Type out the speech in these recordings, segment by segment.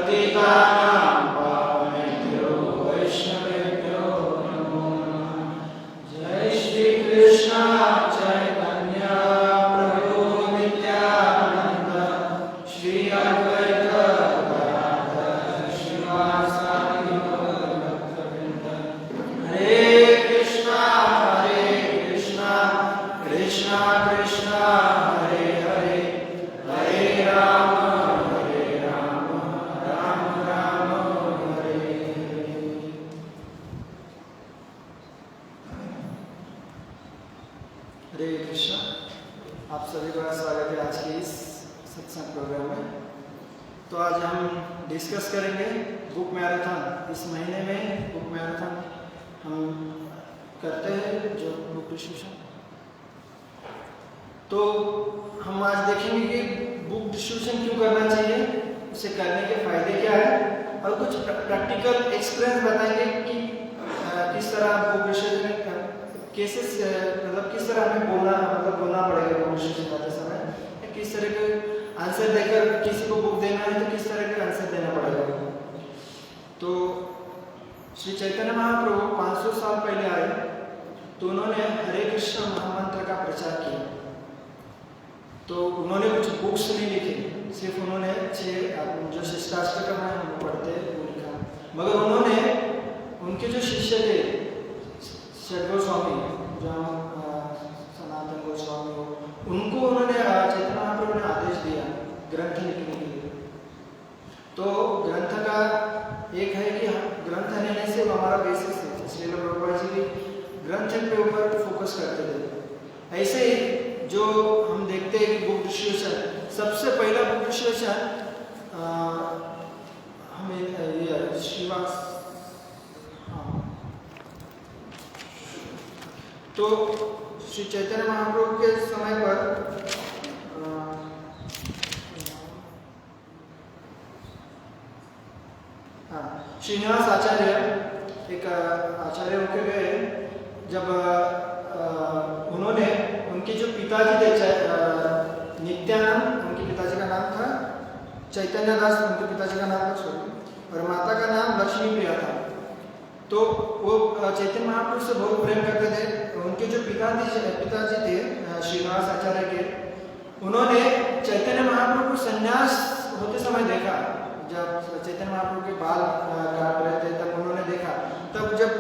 पतितानां पावनेभ्यो वैष्णवेभ्यो नमो नमः। जय श्री कृष्ण चैतन्य प्रभु नित्यानंद श्री अद्वैत गदाधर श्रीवासादि भक्तवृंद। हरे कृष्णा कृष्णा कृष्णा हरे हरे, हरे राम राम राम हरे हरे। हरे कृष्णा। आप सभी का स्वागत है आज के इस सत्संग प्रोग्राम में। तो आज हम डिस्कस करेंगे बुक मैराथन। इस महीने में बुक मैराथन हम करते हैं जो बुक डिस्ट्रीब्यूशन। तो हम आज देखेंगे कि बुक डिस्ट्रीब्यूशन क्यों करना चाहिए, उसे करने के फायदे क्या है, और कुछ प्रैक्टिकल एक्सपीरियंस बताएंगे कि किस तरह बुक डिस्ट्रीब्यूशन केसेस मतलब किस तरह हमें बोलना पड़ेगा बुक डिस्ट्रीब्यूशन करते समय, किस तरह के आंसर देकर किसी को बुक देना है तो किस तरह के आंसर देना पड़ेगा। तो श्री चैतन्य महाप्रभु 500 साल पहले आए तो उन्होंने हरे कृष्ण महामंत्र का प्रचार किया। तो उन्होंने कुछ बुक्स नहीं लिखी, सिर्फ उन्होंने 6 जो शिष्टाष्टकम है हम पढ़ते हैं वो लिखा। मगर उन्होंने उनके जो शिष्य थे षड गोस्वामी, जो सनातन गोस्वामी हो, उनको उन्होंने चैतन्य महाप्रभु ने आदेश दिया ग्रंथ लिखने के लिए। तो ग्रंथ का एक है कि ग्रंथ लेने से हमारा बेसिस है, इसलिए प्रभुपाद जी ग्रंथ के ऊपर फोकस करते थे। ऐसे ही जो हम देखते हैं कि बुक डिस्ट्रीब्यूशन, सबसे पहला बुक डिस्ट्रीब्यूशन हमें ये श्रीवास, हाँ, तो श्री चैतन्य महाप्रभु के समय पर श्रीनिवास आचार्य एक आचार्य होके गए। जब उन्होंने उनके जो पिताजी थे नित्यानंद, उनके पिताजी का नाम था चैतन्य दास, उनके पिताजी का नाम था सॉरी, और माता का नाम लक्ष्मी प्रिया था। तो वो चैतन्य महाप्रभु से बहुत प्रेम करते थे। उनके जो पिताजी थे श्रीनिवास आचार्य के, उन्होंने चैतन्य महाप्रभु को संन्यास होते समय देखा। जब चैतन्य महाप्रभु के बाल काट रहे थे तब उन्होंने देखा। तब जब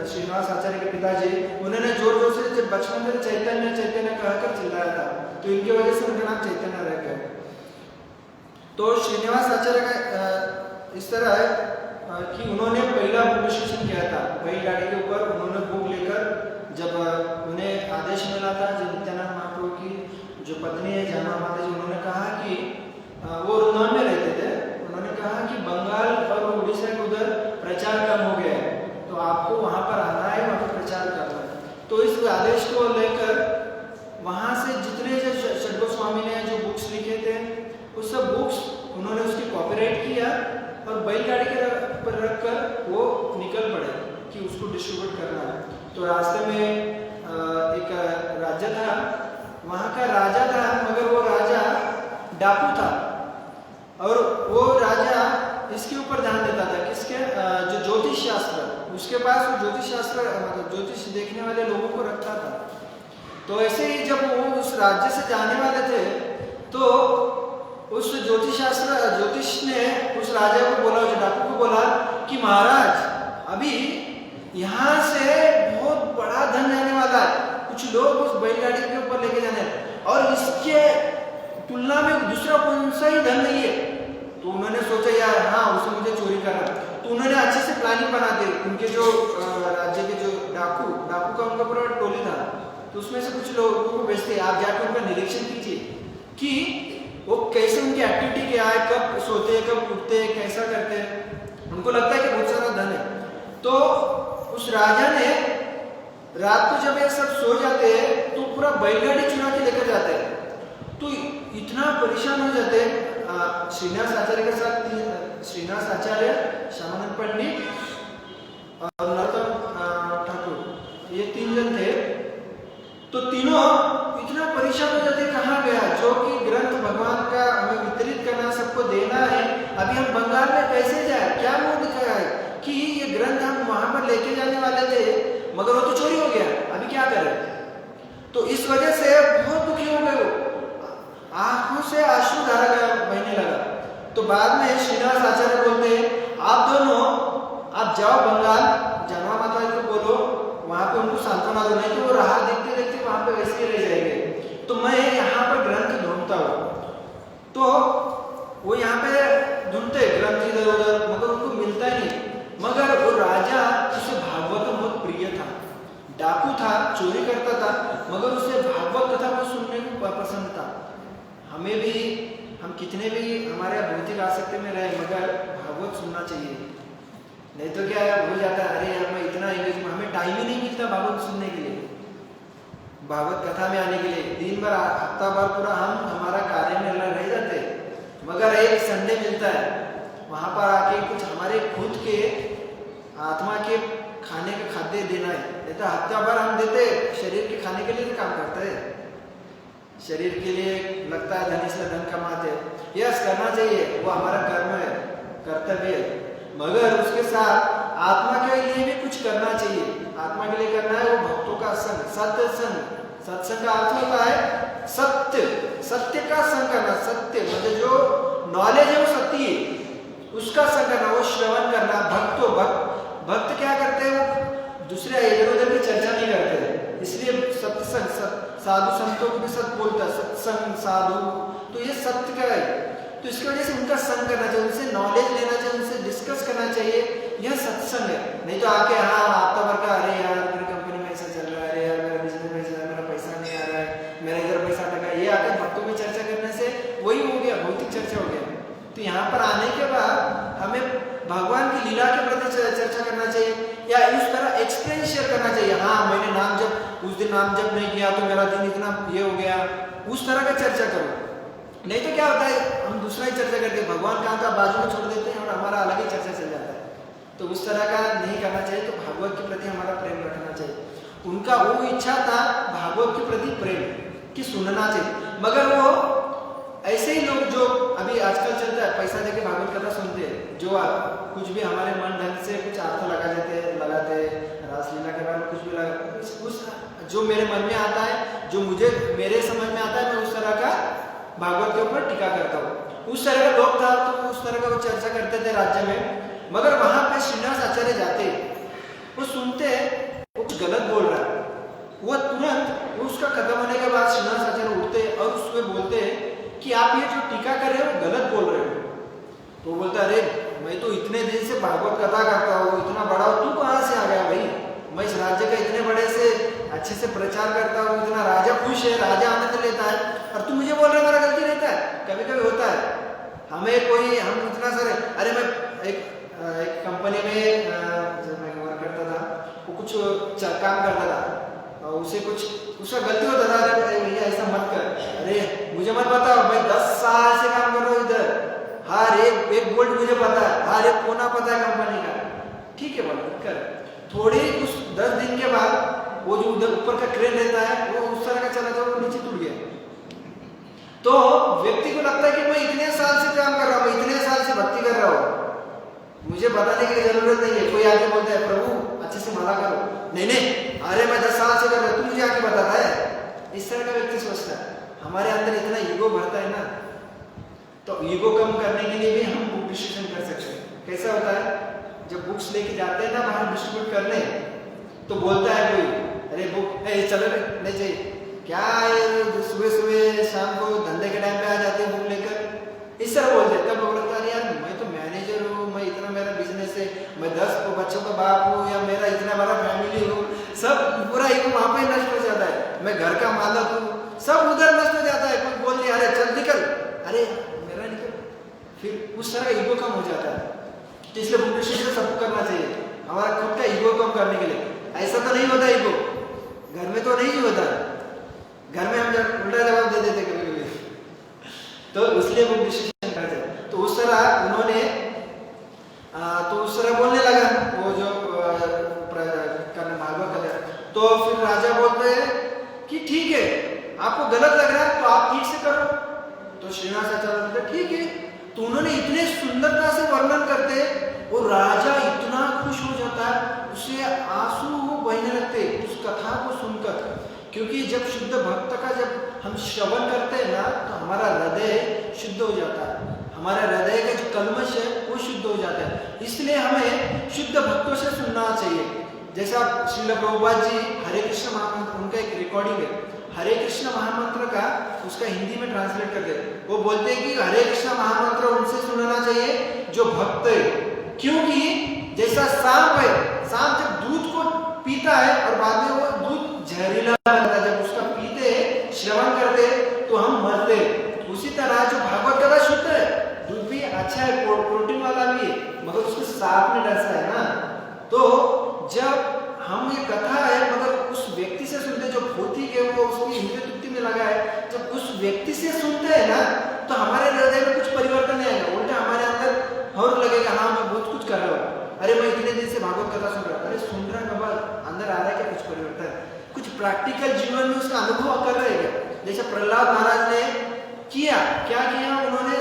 श्रीनिवास आचार्य के पिताजी, उन्होंने जोर जोर से जब बचपन में चैतन्य चैतन्य कहकर चिल्लाया था, तो इनकी वजह से उनका नाम चैतन्य रह गया। तो श्रीनिवास आचार्य का इस तरह है कि उन्होंने पहला बुक डिस्ट्रीब्यूशन किया था बैलगाड़ी के ऊपर। उन्होंने बुक लेकर, जब उन्हें आदेश मिला था, जब नित्यानंद महाप्रभु की जो पत्नी है जामा माता जी, उन्होंने कहा कि वो वृंदावन में रहते थे, उन्होंने कहा कि बंगाल और उड़ीसा के उधर प्रचार कम हो गया है, तो आपको वहाँ पर आना है, वहाँ पर प्रचार करना है। तो इस आदेश को लेकर वहाँ से जितने जो षड गोस्वामी ने जो बुक्स लिखे थे, उस सब बुक्स उन्होंने उसकी कॉपीराइट किया और बैलगाड़ी के पर रखकर वो निकल पड़े कि उसको डिस्ट्रीब्यूट करना है। तो रास्ते में एक राज्य था, वहाँ का राजा था, मगर वो राजा डाकू था। और वो राजा इसके ऊपर ध्यान देता था, किसके, जो ज्योतिष शास्त्र, उसके पास वो ज्योतिष शास्त्र मतलब ज्योतिष देखने वाले लोगों को रखता था। तो ऐसे ही जब वो उस राज्य से जाने वाले थे, तो उस ज्योतिष ने उस राजा को बोला, उस डाकू को बोला कि महाराज अभी यहाँ से बहुत बड़ा धन जाने वाला है, कुछ लोग उस बैलगाड़ी के ऊपर लेके जाने, और इसके तुलना में दूसरा कौन सा ही धन नहीं है। तो उन्होंने सोचा यार हाँ, उसे मुझे चोरी करना। तो उन्होंने अच्छे से प्लानिंग बना दी। उनके जो राज्य के जो डाकू का उनका पूरा टोली था, तो उसमें से कुछ लोगों को भेजते, आप जाकर उनका निरीक्षण कीजिए कि वो कैसे उनकी एक्टिविटी क्या है, कब सोते हैं, कब उठते हैं, कैसा करते हैं। उनको लगता है कि बहुत सारा धन है। तो उस राजा ने रात को जब ये सब सो जाते हैं तो पूरा बैलगाड़ी चुरा के लेकर जाते हैं। तो इतना परेशान हो जाते हैं। श्रीनिवास आचार्य के साथ श्रीनिवास आचार्य, श्यामानंद पंडित और नरोत्तम ठाकुर, ये 3 जन थे। तो तीनों इतना परेशान हो जाते, कहाँ गया जो कि ग्रंथ भगवान का हमें वितरित करना, सबको देना है, अभी हम बंगाल में कैसे जाए, क्या मुंह दिखाया है कि ये ग्रंथ हम वहां पर लेके जाने वाले थे मगर वो तो चोरी हो गया, अभी क्या करें। तो इस वजह से बहुत दुखी हो गए, वो आंखों से आंसू धारा बहने लगा। तो बाद में श्रीनिवास आचार्य बोलते हैं आप दोनों आप जाओ बंगाल, जनवा माता जी को बोलो वहां पे उनको सांत्वना दो, नहीं तो वो राह देखते देखते वहां पे वैसे ही रह जाएंगे। तो मैं यहाँ पर ग्रंथ ढूंढता हूँ। तो वो यहाँ पे ढूंढते ग्रंथ इधर उधर मगर उनको मिलता ही नहीं। मगर वो राजा उसे भागवत बहुत प्रिय था, डाकू था, चोरी करता था, मगर उसे भागवत कथा को सुनने को पसंद था। हमें भी, हम कितने भी हमारे भौतिक आसक्ति में रहे मगर भागवत सुनना चाहिए, नहीं तो क्या हो जाता है, अरे यार मैं इतना इंग्लिश में, हमें टाइम ही नहीं मिलता भागवत सुनने के लिए, भागवत कथा में आने के लिए। दिन भर हफ्ता भर पूरा हम हमारा कार्य में रह जाते, मगर एक संडे मिलता है वहां पर आके कुछ हमारे खुद के आत्मा के खाने का खाद्य देना है। नहीं तो हफ्ता भर हम देते शरीर के खाने के लिए तो काम करते हैं, शरीर के लिए लगता है धनी से धन कमाते, यस करना चाहिए, वो हमारा कर्म है, कर्तव्य है, मगर उसके साथ आत्मा के लिए भी कुछ करना चाहिए। आत्मा के लिए करना है वो भक्तों का संग, सत्संग। सत्संग का अर्थ होता है सत्य, सत्य का संग करना। सत्य मतलब जो नॉलेज है वो सत्य है, उसका संग करना, वो श्रवण करना। भक्त क्या करते हैं, वो दूसरे इधर उधर की चर्चा नहीं करते, इसलिए सत्संग, साधु संतों को भी सत्य बोलता है, सत्संग साधु, तो ये सत्य का है। तो इसकी वजह से उनका संग करना चाहिए, उनसे नॉलेज लेना चाहिए, उनसे डिस्कस करना चाहिए, यह सत्संग है। नहीं तो आके हाँ हफ्ता भर का, अरे यार मेरी कंपनी में ऐसा चल रहा है, अरे यार मेरा बिजनेस में ऐसा, मेरा पैसा नहीं आ रहा है, मेरा इधर पैसा लगा, ये आके भक्तों में चर्चा करने से वही हो गया, भौतिक चर्चा हो गया। तो यहाँ पर आने के बाद हमें भगवान की लीला के प्रति चर्चा करना चाहिए, या इस तरह एक्सपीरियंस शेयर करना चाहिए। हाँ मैंने नाम जब उस दिन नाम जब नहीं किया तो मेरा दिन इतना ये हो गया, उस तरह का चर्चा करो। नहीं तो क्या होता है, हम दूसरा ही चर्चा करते हैं, भगवान कहाँ का बाजू में छोड़ देते हैं और हमारा अलग ही चर्चा चल जाता है। तो उस तरह का नहीं करना चाहिए। तो भागवत के प्रति हमारा प्रेम रखना चाहिए। उनका वो इच्छा था भागवत के प्रति प्रेम कि सुनना चाहिए, मगर वो ऐसे ही लोग जो अभी आजकल चलता है, पैसा देके भागवत कथा सुनते हैं, जो कुछ भी हमारे मन ढंग से कुछ अर्थ लगाते रासलीला के बारे में कुछ भी लगा, उस जो मेरे मन में आता है, जो मुझे मेरे समझ में आता है, मैं उस तरह का भागवत के ऊपर टीका करता हूँ। उस तरह का लोग था तो उस तरह का वो चर्चा करते थे राज्य में। मगर वहां पे श्रीनिवास आचार्य जाते, वो सुनते वो कुछ गलत बोल रहा है, वो तुरंत उसका खत्म होने के बाद श्रीनिवास आचार्य उठते और उसमें बोलते कि आप ये जो टीका कर रहे हो गलत बोल रहे हो। तो बोलता अरे मैं तो इतने दिन से भागवत कथा करता हूँ, इतना बड़ा हो, तू कहाँ से आ गया भाई, मैं इस राज्य का इतने बड़े से अच्छे से प्रचार करता हूँ, इतना राजा खुश है, राजा आनंद लेता है, और तू मुझे बोल रहा है मेरा गलती रहता है। कभी कभी होता है हमें कोई, हम इतना सारे, अरे मैं एक कंपनी में जब मैं वर्क करता था, वो कुछ काम करता था और उसे कुछ उसका गलती होता था, अरे भैया ऐसा मत कर, अरे मुझे मत बताओ, मैं 10 साल से काम कर रहा हूँ इधर, हर एक बोल्ट मुझे पता है, हर एक कोना पता है कंपनी का, ठीक है बोल कर। थोड़ी उस 10 दिन के बाद वो जो उधर ऊपर का क्रेन रहता है वो उस तरह का चला था, वो नीचे टूट गया। तो व्यक्ति को लगता है कि मैं इतने साल से काम कर रहा हूँ, इतने साल से भक्ति कर रहा हूँ, मुझे बताने की जरूरत नहीं है। कोई आके बोलता है प्रभु अच्छे से माला करो, नहीं अरे मैं 10 साल से कर रहा हूँ, तू मुझे आके बताता है। इस तरह का व्यक्ति सोचता है। हमारे अंदर इतना ईगो भरता है ना, तो ईगो कम करने के लिए भी हम बुक डिस्ट्रीब्यूशन कर सकते हैं। कैसा होता है, जब बुक्स लेके जाते हैं ना बाहर डिस्ट्रीब्यूट करने, तो बोलता है कोई, अरे बुक चलो नहीं चाहिए, क्या सुबह सुबह शाम को धंधे के टाइम पे आ जाते हैं बुक लेकर, इस तरह बोलते हैं। तब बोलता है यार मैं तो मैनेजर हूँ, मैं इतना मेरा बिजनेस है, मैं 10 बच्चों का बाप हूँ, या मेरा इतना बड़ा फैमिली हूँ, सब पूरा ईगो वहाँ पे नष्ट हो जाता है। मैं घर का मालक हूँ, सब उधर नष्ट हो जाता है। कोई बोल दिया अरे चल निकल, अरे मेरा निकल, फिर उस तरह का ईगो कम हो जाता है। तो इसलिए बुक डिस्ट्रीब्यूशन सबको करना चाहिए, हमारा खुद का ईगो कम करने के लिए। ऐसा तो नहीं होता ईगो, घर में तो नहीं होता, घर में हम उल्टा जवाब दे देते कभी कभी, तो इसलिए बुक डिस्ट्रीब्यूशन करते हैं। तो उस तरह उन्होंने तो उस तरह बोलने लगा वो जो करने भागवत कर। तो फिर राजा बोलते हैं कि ठीक है आपको गलत लग रहा है तो आप ठीक से करो। तो श्रीनिवास आचार्य बोलते ठीक है। तो उन्होंने इतने सुंदरता से वर्णन करते और राजा इतना खुश हो जाता है, उसे आंसू बहने लगते उस कथा को सुनकर। क्योंकि जब शुद्ध भक्त का जब हम श्रवण करते हैं ना, तो हमारा हृदय शुद्ध हो जाता है, हमारा हृदय का जो कल्मश है वो शुद्ध हो जाता है। इसलिए हमें शुद्ध भक्तों से सुनना चाहिए। जैसा श्रील प्रभुपाद जी हरे कृष्ण महामंत्र, उनका एक रिकॉर्डिंग है हरे कृष्ण महामंत्र का, उसका हिंदी में ट्रांसलेट करते हैं। वो बोलते हैं कि हरे कृष्ण महामंत्र उनसे सुनना चाहिए जो भक्त है। क्योंकि जैसा सांप है, सांप जब दूध को पीता है और बाद में वो दूध जहरीला बनता है, जब उसका पीते श्रवण करते तो हम मरते। उसी तरह जो भागवत कथा शुद्ध है, दूध भी अच्छा है, प्रोटीन वाला भी है, मगर उसको सांप ने डसा है ना। तो जब हम ये कथा है मगर उस व्यक्ति से सुनते जो भौतिक है, वो उसकी इंद्रिय तृप्ति में लगा है, जब उस व्यक्ति से सुनते हैं ना, तो हमारे हृदय में कुछ परिवर्तन नहीं आएगा, उल्टा हमारे अंदर और लगेगा हाँ मैं बहुत कुछ कर रहा हूँ, अरे मैं इतने दिन से भागवत कथा सुन रहा हूँ। अरे सुन रहा है बाबा, अंदर आ रहा है क्या कुछ परिवर्तन, कुछ प्रैक्टिकल जीवन में उसका अनुभव कर रहे हैं। जैसे प्रहलाद महाराज ने किया, क्या किया उन्होंने,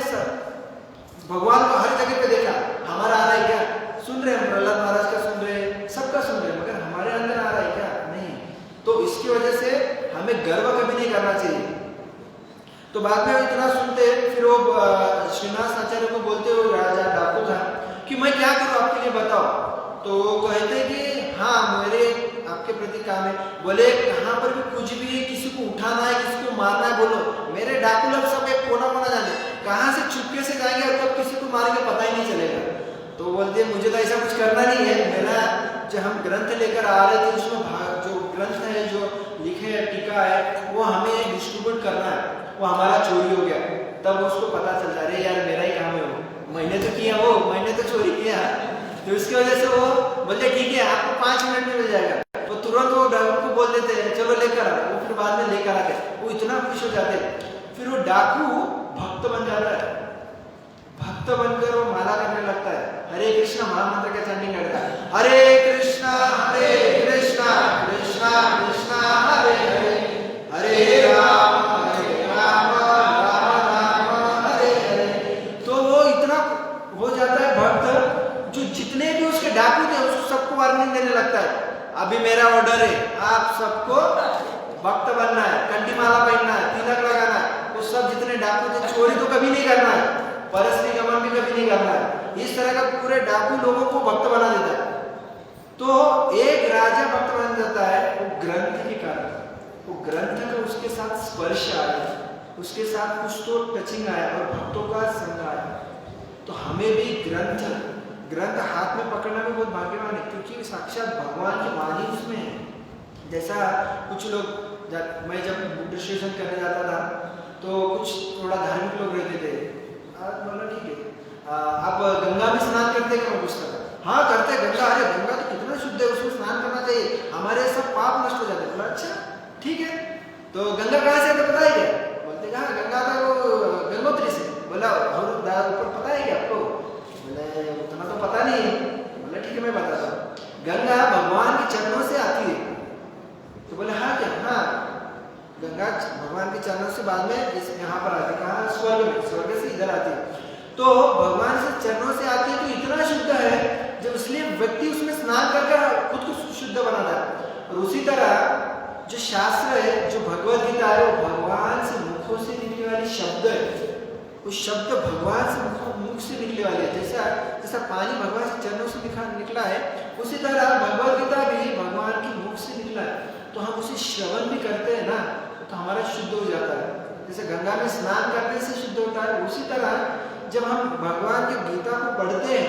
भगवान को हर जगह पे देखा, हमारा आ रहा है क्या, सुन रहे हैं प्रहलाद महाराज का सुन रहे हैं, सबका सुन रहे हैं, मगर हमारे अंदर आ रहा है क्या, नहीं। तो इसकी वजह से हमें गर्व कभी नहीं करना चाहिए। तो बाद में इतना सुनते, फिर वो श्रीनिवास आचार्य को बोलते हो, राजा डाकू था, कि मैं क्या करूं आपके लिए बताओ। तो वो कहते कि हाँ मेरे आपके प्रति काम है। बोले कहाँ पर भी कुछ भी किसी को उठाना है, किसी को मारना है, बोलो, मेरे डाकू लोग सब एक कोना कोना जाने, कहाँ से चुपके से जाएंगे और कब किसी को मारेंगे पता ही नहीं चलेगा। तो बोलते मुझे तो ऐसा कुछ करना नहीं है, मेरा जो हम ग्रंथ लेकर आ रहे थे उसमें जो ग्रंथ है, जो लिखे है, टीका है, वो हमें डिस्ट्रीब्यूट करना है, वो हमारा चोरी हो गया। तब उसको पता चलता है अरे यार मेरा ही काम है, वो मैंने तो किया, वो मैंने तो चोरी किया। तो इसकी वजह से वो बोलते ठीक है आपको 5 मिनट में मिल जाएगा, वो तुरंत वो डाकू को बोल देते हैं चलो लेकर आओ, वो फिर बाद में लेकर आते, वो इतना खुश हो जाते। फिर वो डाकू भक्त बन जाता है, भक्त बनकर वो माला करने लगता है, हरे कृष्ण महामंत्र का चैंटिंग करता है, हरे कृष्णा कृष्णा कृष्णा हरे हरे, हरे राम राम राम हरे हरे। तो वो इतना हो जाता है भक्त, जो जितने भी उसके डाकू थे उसको सबको वार्निंग देने लगता है, अभी मेरा ऑर्डर है, आप सबको भक्त बनना है, कंठी माला पहनना है, तिलक लगाना है, वो सब जितने डाकू थे, चोरी तो कभी नहीं करना है, परस्त्री गमन भी कभी नहीं करना है। इस तरह का पूरे डाकू लोगों को भक्त बना देता है। तो एक राजा भक्त बन जाता है वो ग्रंथ के कारण, वो ग्रंथ का उसके साथ स्पर्श आया, उसके साथ कुछ तो टचिंग आया और भक्तों का संग आया। तो हमें भी ग्रंथ हाथ में पकड़ना भी बहुत भाग्यवान है, क्योंकि साक्षात भगवान की वाणी उसमें है। जैसा कुछ लोग, मैं जब बुद्ध स्टेशन करने जाता था तो कुछ थोड़ा धार्मिक लोग रहते थे, बोला ठीक है आप गंगा में स्नान करते क्या, मैं पूछता था, हाँ करते गंगा, अरे गंगा तो कितना शुद्ध है, उसमें स्नान करना चाहिए, हमारे सब पाप नष्ट हो जाते। बोला अच्छा ठीक है, तो गंगा कहाँ से पता है क्या, बोलते हाँ गंगा था वो गंगोत्री से। बोला और ऊपर पता है क्या आपको, बोले उतना तो पता नहीं है। बोला ठीक है मैं बताता हूँ, गंगा भगवान के चरणों से आती है। तो बोले हाँ क्या, हाँ गंगा भगवान के चरणों से बाद में इस यहाँ पर आती है, कहाँ, स्वर्ग में, स्वर्ग से इधर आती है। तो भगवान से चरणों से आती है, तो इतना शुद्ध है जब, इसलिए व्यक्ति उसमें स्नान करके खुद को शुद्ध बनाता है। और उसी तरह जो शास्त्र है, जो भगवत गीता है, वो भगवान से मुखों से निकलने वाली शब्द है, वो शब्द भगवान से मुख से निकले वाले है। जैसा पानी भगवान से चरणों से निकला है, उसी तरह भगवत गीता भी भगवान के मुख से निकला है। तो हम उसे श्रवण भी करते हैं ना, तो हमारा शुद्ध हो जाता है। जैसे गंगा में स्नान करने से शुद्ध होता है, उसी तरह जब हम भगवान की गीता को पढ़ते हैं,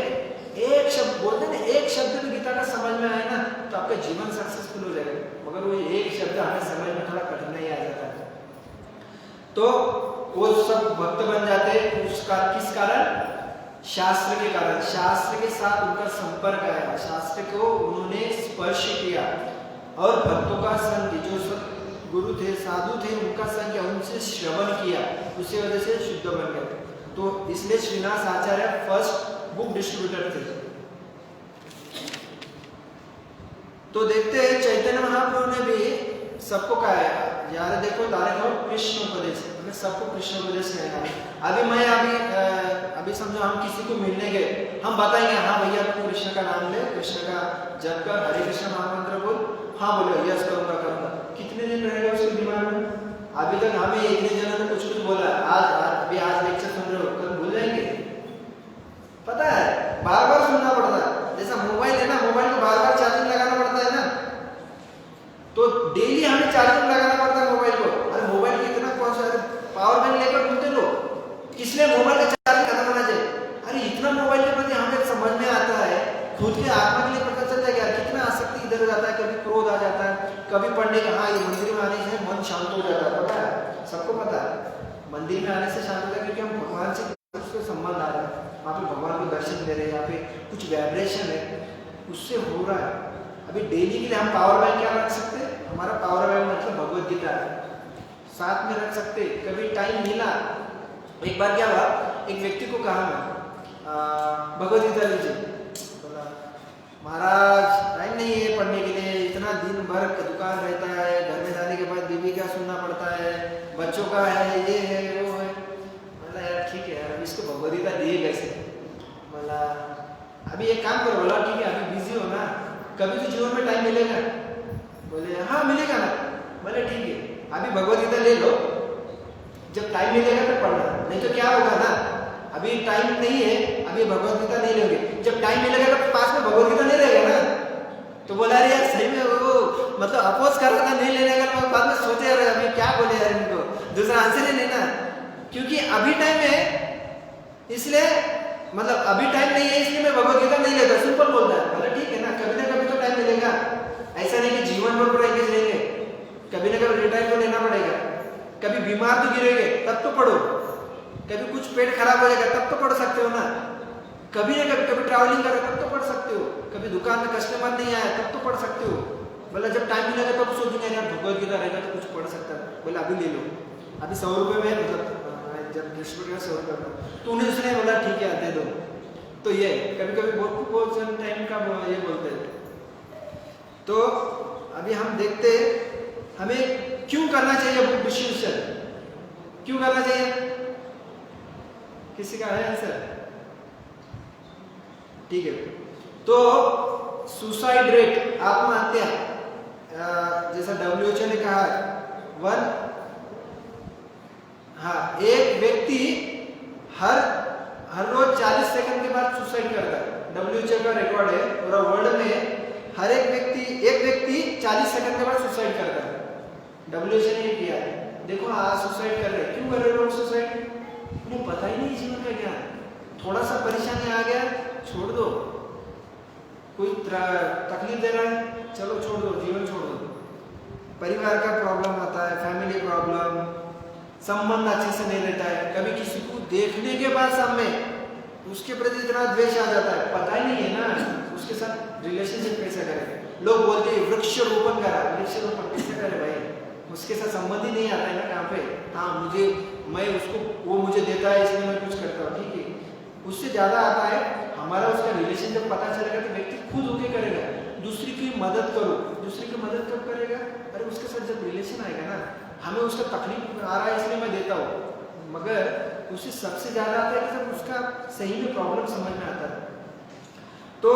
एक शब्द बोलते हैं ना, एक शब्द भी गीता का समझ में आए ना तो आपका जीवन सक्सेसफुल हो जाएगा, मगर वो एक शब्द हमें समझ में थोड़ा कठिनाई आ जाता है। तो वो सब भक्त बन जाते हैं, उसका किस कारण, शास्त्र के कारण, शास्त्र के साथ उनका संपर्क आया, शास्त्र को उन्होंने स्पर्श किया और भक्तों का संग, जो गुरु थे, साधु थे, उनका संग किया, उनसे श्रवण किया, उसी वजह से शुद्ध बन गए। तो इसलिए श्रीनिवास आचार्य फर्स्ट बुक डिस्ट्रीब्यूटर थे। तो देखते हैं चैतन्य महाप्रभु ने भी सबको कहा है, यार देखो तारे हो कृष्ण उपदेश, में सबको कृष्ण बोले से रहना है। अभी समझो हम किसी को मिलने गए, हम बताएंगे हाँ भैया तू कृष्ण का नाम ले, कृष्ण का जप कर, हरे कृष्ण महामंत्र बोल, हाँ बोले यस करूंगा करूंगा, कितने दिन रहेगा उसके दिमाग में? अभी तक हमें इतने जनों ने कुछ बोला, आज लेक्चर सुन रहे हो, कल भूल जाएंगे। पता है बार बार सुनना पड़ता है, जैसा मोबाइल है ना, मोबाइल को बार बार चार्जिंग लगाना पड़ता है ना, तो डेली हमें चार्जिंग लगाना पड़ता है मोबाइल को। अरे मोबाइल की इतना कौन सा पावर बैंक लेकर घूमते लोग, इसलिए मोबाइल का चार्जिंग खत्म होना चाहिए। अरे इतना मोबाइल के प्रति हमें समझ में आता है, खुद के आत्मा के लिए पता चलता है कि यार कितना आसक्ति इधर हो जाता है, कभी क्रोध आ जाता है, कभी पढ़ने का, हाँ ये मंदिर में आने से मन शांत हो जाता है, पता है सबको पता है मंदिर में आने से शांत होता है, क्योंकि हम भगवान से संबंध आ रहा है, वहाँ पे भगवान को दर्शन दे रहे हैं, यहाँ पे कुछ वाइब्रेशन है उससे हो रहा है। अभी डेली के लिए हम पावर बैंक क्या रख सकते हैं, हमारा पावर बैंक मतलब भगवत गीता है, साथ में रख सकते। कभी टाइम मिला, एक बार क्या हुआ, एक व्यक्ति को कहा मैं भगवत गीता लीजिए, बोला महाराज टाइम नहीं है पढ़ने के लिए, इतना दिन भर दुकान रहता है, घर में जाने के बाद बीवी का सुनना पड़ता है, बच्चों का है, ये है वो है। बोला यार ठीक है यार, इसको भगवत गीता दिए कैसे? बोला अभी एक काम करो, बोला ठीक है अभी बिजी हो ना, कभी तो जीवन में टाइम मिलेगा? बोले हाँ मिलेगा ना। बोले ठीक है अभी भगवत गीता ले लो, जब टाइम मिलेगा तो पढ़ना, नहीं तो क्या होगा ना, अभी टाइम नहीं है, अभी भगवत गीता नहीं लोगे, जब टाइम मिलेगा तो पास में भगवत गीता नहीं रहेगा ना। तो बोला अरे यार सही में वो मतलब अपोज कर रहा था नहीं लेने का, बाद में सोचे यार अभी क्या बोले यार इनको, दूसरा आंसर ही नहीं ना, क्योंकि अभी टाइम है इसलिए, मतलब अभी टाइम नहीं है इसलिए मैं भगवत गीता नहीं लेता, सिंपल बोलता है। बोला ठीक है ना कभी तो टाइम मिलेगा, ऐसा नहीं कि जीवन भर पूरा एंगेज रहेंगे, कभी ना कभी रिटायर तो लेना पड़ेगा, कभी बीमार तो गिरेंगे तब तो पढ़ो, कभी कुछ पेट खराब हो जाएगा तब तो पढ़ सकते हो ना, कभी ना कभी ट्रैवलिंग करो तब तो पढ़ सकते हो, कभी दुकान में कस्टमर नहीं आया तब तो पढ़ सकते हो। बोला जब टाइम मिलेगा तब सोचेंगे यार भगवत गीता रहेगा तो कुछ पढ़ सकता है। बोला अभी ले लो, अभी 100 रुपये में, मतलब जब बृहस्पति 100 रुपये तो उन्हें उसने बोला ठीक है दे दो। तो ये कभी बहुत टाइम का ये बोलते हैं। तो अभी हम देखते हमें क्यों करना चाहिए बुक डिस्ट्रीब्यूशन, क्यों करना चाहिए? किसी का है आंसर? ठीक है, तो सुसाइड रेट, आत्महत्या, जैसा WHO ने कहा है, एक व्यक्ति हर रोज 40 सेकंड के बाद सुसाइड करता है। WHO का रिकॉर्ड है, पूरा वर्ल्ड में हर एक व्यक्ति 40 सेकंड के बाद सुसाइड करता है। WHO ने किया है। देखो आज सुसाइड कर रहे हैं, क्यों कर रहे लोग सुसाइड? उन्हें पता ही नहीं जीवन का क्या है, थोड़ा सा परेशानी आ गया छोड़ दो, कोई तकलीफ दे रहा है चलो छोड़ दो, जीवन छोड़ दो, परिवार का प्रॉब्लम आता है, फैमिली प्रॉब्लम, संबंध अच्छे से नहीं रहता है, कभी किसी को देखने के बाद सामने उसके प्रति इतना द्वेष आ जाता है, पता ही नहीं है ना उसके साथ रिलेशनशिप कैसे करें। लोग बोलते हैं वृक्ष रोपण करा, वृक्ष रोपण कैसे करे भाई, उसके साथ संबंध ही नहीं आता है ना कहाँ पे, हाँ मैं उसको वो मुझे देता है इसलिए मैं कुछ करता हूँ, ठीक है, उससे ज्यादा आता है हमारा उसका रिलेशन जब पता चलेगा तो व्यक्ति खुद होके करेगा, दूसरी की मदद करो, दूसरी की मदद कब करेगा? अरे उसके साथ जब रिलेशन आएगा ना, हमें उसका तकलीफ आ रहा है इसलिए मैं देता हूँ, मगर उससे सबसे ज्यादा आता है कि जब उसका सही में प्रॉब्लम समझ में आता है। तो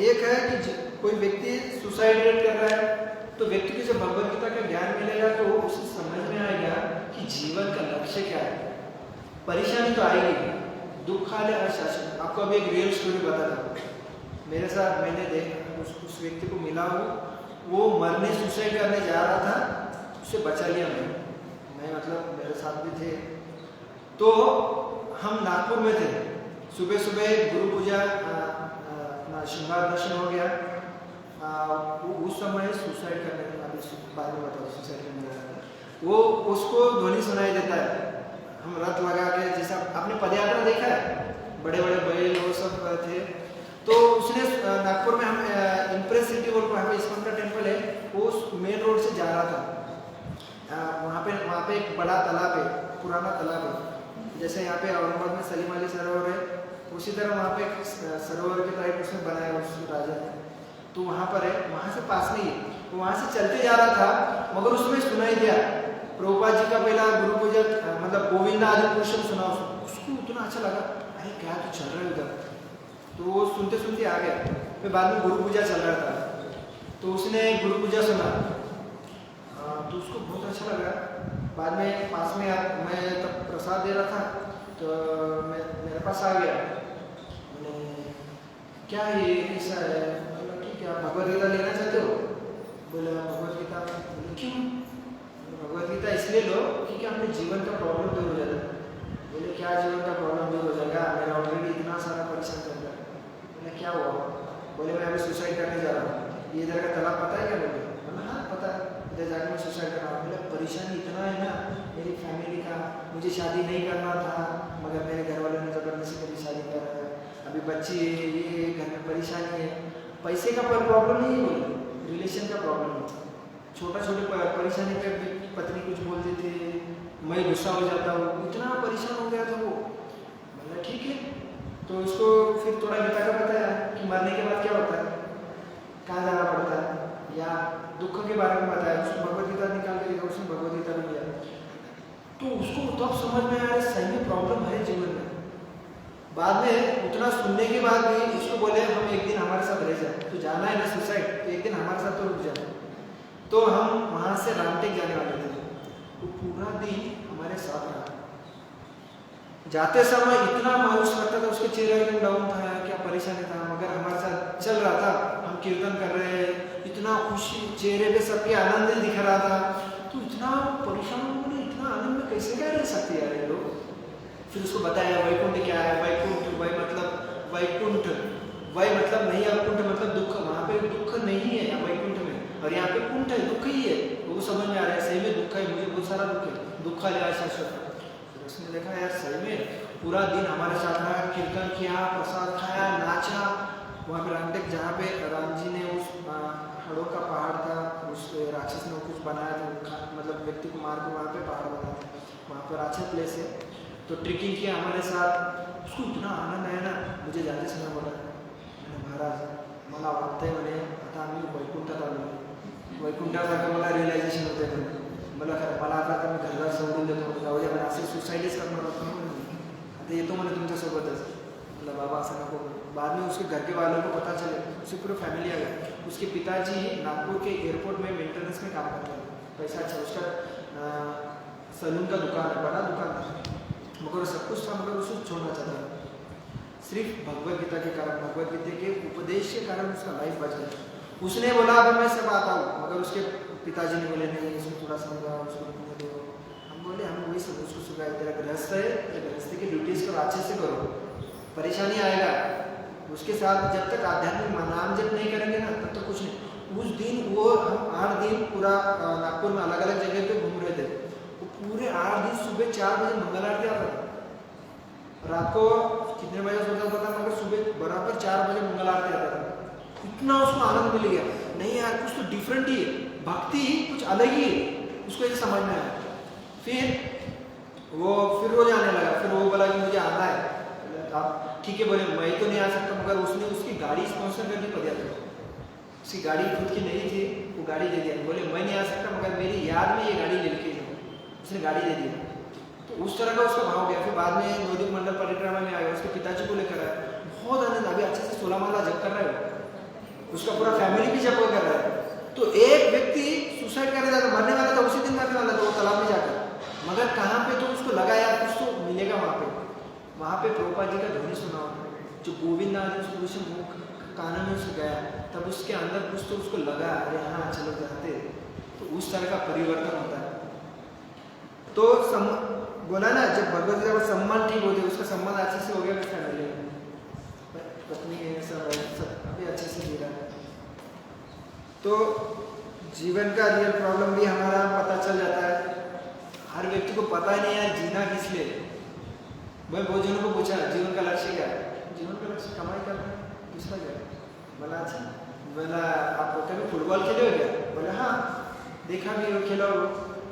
एक है कि कोई व्यक्ति सुसाइड रेट कर रहा है, तो व्यक्ति को जब भगवत गीता का ज्ञान मिलेगा तो उसे समझ में आएगा कि जीवन का लक्ष्य क्या है। परेशानी तो आएगी, दुख आले अशासन। आपको अभी एक रियल स्टोरी बताता, मेरे साथ मैंने देखा उस व्यक्ति को मिला हूँ, वो मरने सुसाइड करने जा रहा था, उसे बचा लिया मैं मतलब मेरे साथ भी थे। तो हम नागपुर में थे, सुबह सुबह गुरु पूजा अपना श्रृंगार दर्शन हो गया, उस समय सुसाइड करने बाद में बताओ सुसाइड करने लगा, वो उसको ध्वनि सुनाई देता है, हम रथ लगा के, जैसा आपने पदयात्रा देखा है, बड़े बड़े बैल वो सब थे, तो उसने नागपुर में हम इम्प्रेस सिटी बोल वहाँ पे इस्कॉन का टेम्पल है, वो मेन रोड से जा रहा था, वहाँ पे एक बड़ा तालाब है, पुराना तालाब है, जैसे यहाँ पे औरंगाबाद में सलीम अली सरोवर है, उसी तरह वहाँ पे एक सरोवर के टाइप उसने बनाया उस राजा ने, तो वहाँ पर है, वहाँ से पास नहीं है, वो वहाँ से चलते जा रहा था, मगर उसमें सुनाई दिया प्रभुपाद जी का पहला गुरु पूजा मतलब गोविंदा आदि पुरुषम सुना, उसको उतना अच्छा लगा, अरे क्या तो चल रहा है उधर, तो वो सुनते सुनते आ गया। फिर बाद में गुरु पूजा चल रहा था, तो उसने गुरु पूजा सुना, तो उसको बहुत अच्छा लगा। बाद में पास में मैं तब प्रसाद दे रहा था, तो मेरे पास आ गया, मैंने क्या ये ऐसा है, बोला ठीक है आप भगवद गीता लेना चाहते हो, बोला भगवद गीता, बोले क्यों, भगवद गीता इसलिए लो क्योंकि अपने जीवन का प्रॉब्लम दूर हो जाता है। बोले क्या जीवन का प्रॉब्लम दूर हो जाएगा, मेरा ऑलरेडी इतना सारा परेशान चल रहा है। बोले क्या हुआ, बोले मैं अभी सुसाइड करने जा रहा हूँ, ये इधर का तालाब पता है क्या, बोले हाँ पता है, इधर जाकर मैं सुसाइड कर रहा हूँ। बोले परेशानी इतना है ना मेरी फैमिली का, मुझे शादी नहीं करना था मगर मेरे घर वालों ने ज़बरदस्ती मेरी शादी कर रहा है, अभी बच्ची ये घर में परेशानी है, पैसे का कोई प्रॉब्लम नहीं है, बोले रिलेशन का प्रॉब्लम है, छोटा छोटे परेशानी पे पत्नी कुछ बोल देती है, मैं गुस्सा हो जाता हूँ, इतना परेशान हो गया था वो। बोला ठीक है, तो उसको फिर थोड़ा गीता का बताया कि मरने के बाद क्या होता है, कहाँ जाना पड़ता है, या दुख के बारे में बताया, उसको भगवद गीता निकाल के देखा, उसने भगवद गीता भी लिया, तो उसको तब समझ में आया सही में प्रॉब्लम है जीवन में। बाद में उतना सुनने के बाद भी उसको बोले हम एक दिन हमारे साथ रह जाए, तो जाना है ना सुसाइड, तो एक दिन हमारे साथ तो रुक जाए। तो हम वहाँ से रामटेक जाने वाले थे, तो पूरा दिन हमारे साथ रहा। जाते समय इतना मायूस लगता था, उसके चेहरे एकदम डाउन था, क्या परेशानी था, मगर हमारे साथ चल रहा था, हम कीर्तन कर रहे हैं, इतना खुशी चेहरे पे सबके आनंद दिख रहा था, तो इतना परेशान हो गए, इतना आनंद में कैसे क्या रह सकते यार ये लोग। फिर उसको बताया वैकुंठ क्या है, वैकुंठ वै मतलब वैकुंठ, वै मतलब नहीं और कुंठ मतलब दुख, वहाँ पे दुख नहीं है वैकुंठ में, और यहाँ पे कुंठ है, दुख ही है, वो समझ में आ रहा है सही में दुख है, मुझे बहुत सारा दुख है, दुख का लिया शाश्वत। उसने देखा यार सही में पूरा दिन हमारे साथ रहा, कीर्तन किया, प्रसाद खाया, नाचा, वहाँ पे रामटेक जहाँ पे राम जी ने उस हड़ों का पहाड़ था, उस राक्षस ने कुछ बनाया था, मतलब व्यक्ति को मार के वहाँ पे पहाड़ बनाया था, वहाँ पर अच्छा प्लेस है, तो ट्रेकिंग किया हमारे साथ, उसको इतना आनंद आया ना, मुझे जाते समय बोला महाराज मला वाटतंय म्हणे आता आम्ही वैकुंठात आलो, वैकुंठासारखं मला रिअलायझेशन होते म्हणे, मला खरं मला आता मी घरदार सोडून देतो, जाऊ द्या म्हणे, असे सुसाईडच करणार होतो म्हणे, आता येतो म्हणे तुमच्यासोबतच, बोला बाबा असं नको। बाद में उसके घर के वालों को पता चले, उसकी पूरी फैमिली आ गई, उसके पिताजी नागपुर के एयरपोर्ट में मेंटेनेंस में काम करते हैं, पैसा अच्छा, उसका सलून का दुकान है, बड़ा दुकान था, मगर सब कुछ था, मगर उसको छोड़ना चाहता था, सिर्फ भगवद गीता के कारण, भगवद गीता के उपदेश के कारण उसका लाइफ बच गया। उसने बोला अब मैं सब आता हूँ, मगर उसके पिताजी ने बोले नहीं इसको थोड़ा समझा, उसको रुकने दो। हम बोले हम वही सब उसको सुखाए, तेरा गृहस्थ है, गृहस्थी की ड्यूटीज को अच्छे से करो, परेशानी आएगा उसके साथ, जब तक आध्यात्मिक नाम जब नहीं करेंगे ना तब तक कुछ नहीं। उस दिन वो हम 8 दिन पूरा नागपुर में अलग अलग जगह पे घूम रहे थे, वो पूरे 8 दिन सुबह 4 बजे मंगल आरती आता था, रात को कितने बजे सो जाता था, मगर सुबह बराबर 4 बजे मंगल आरती आता था, इतना उसको आनंद मिल गया, नहीं यार कुछ तो डिफरेंट ही है, भक्ति कुछ अलग ही है, उसको ये समझ में आया। फिर वो जाने लगा, फिर वो बोला कि मुझे आना है, आप ठीक है, बोले मैं तो नहीं आ सकता, मगर उसने उसकी गाड़ी स्पॉन्सर करके दिया था, उसकी गाड़ी खुद की नहीं थी, वो गाड़ी दे दिया, बोले मैं नहीं आ सकता मगर मेरी याद में ये गाड़ी लेके जाओ, उसने गाड़ी दे दिया, तो उस तरह का उसका भाव गया। फिर बाद में नवद्वीप मंडल परिक्रमा में आया, उसके पिताजी को लेकर आया, बहुत आनंद, अभी अच्छे से 16 माला जप कर रहा है, उसका पूरा फैमिली भी जप कर रहा है। तो एक व्यक्ति सुसाइड करने जाता, मरने वाला था, उसी दिन मरने वाला था वो तालाब में जाकर, मगर कहाँ पे तो उसको लगा यार कुछ तो मिलेगा वहाँ पे प्रभुपाद जी का ध्वनि सुना, जो गोविंद आदि उसको मुख कानों में उसको गया, तब उसके अंदर कुछ तो उसको लगा, अरे हाँ चलो जाते, तो उस तरह का परिवर्तन होता है। तो बोला ना जब भगवत गीता का सम्मान ठीक होते, उसका सम्मान अच्छे से हो गया फैमिली में, पत्नी है सब अभी अच्छे से जी रहा है, तो जीवन का रियल प्रॉब्लम भी हमारा पता चल जाता है। हर व्यक्ति को पता ही नहीं यार जीना किस लिए। मैं बहुत जनों को पूछा जीवन का लक्ष्य क्या है, जीवन का लक्ष्य कमाई करना है, दूसरा क्या है, बोला अच्छा, बोला आप कभी फुटबॉल खेले हो क्या, बोला हाँ देखा भी हो खेला हो,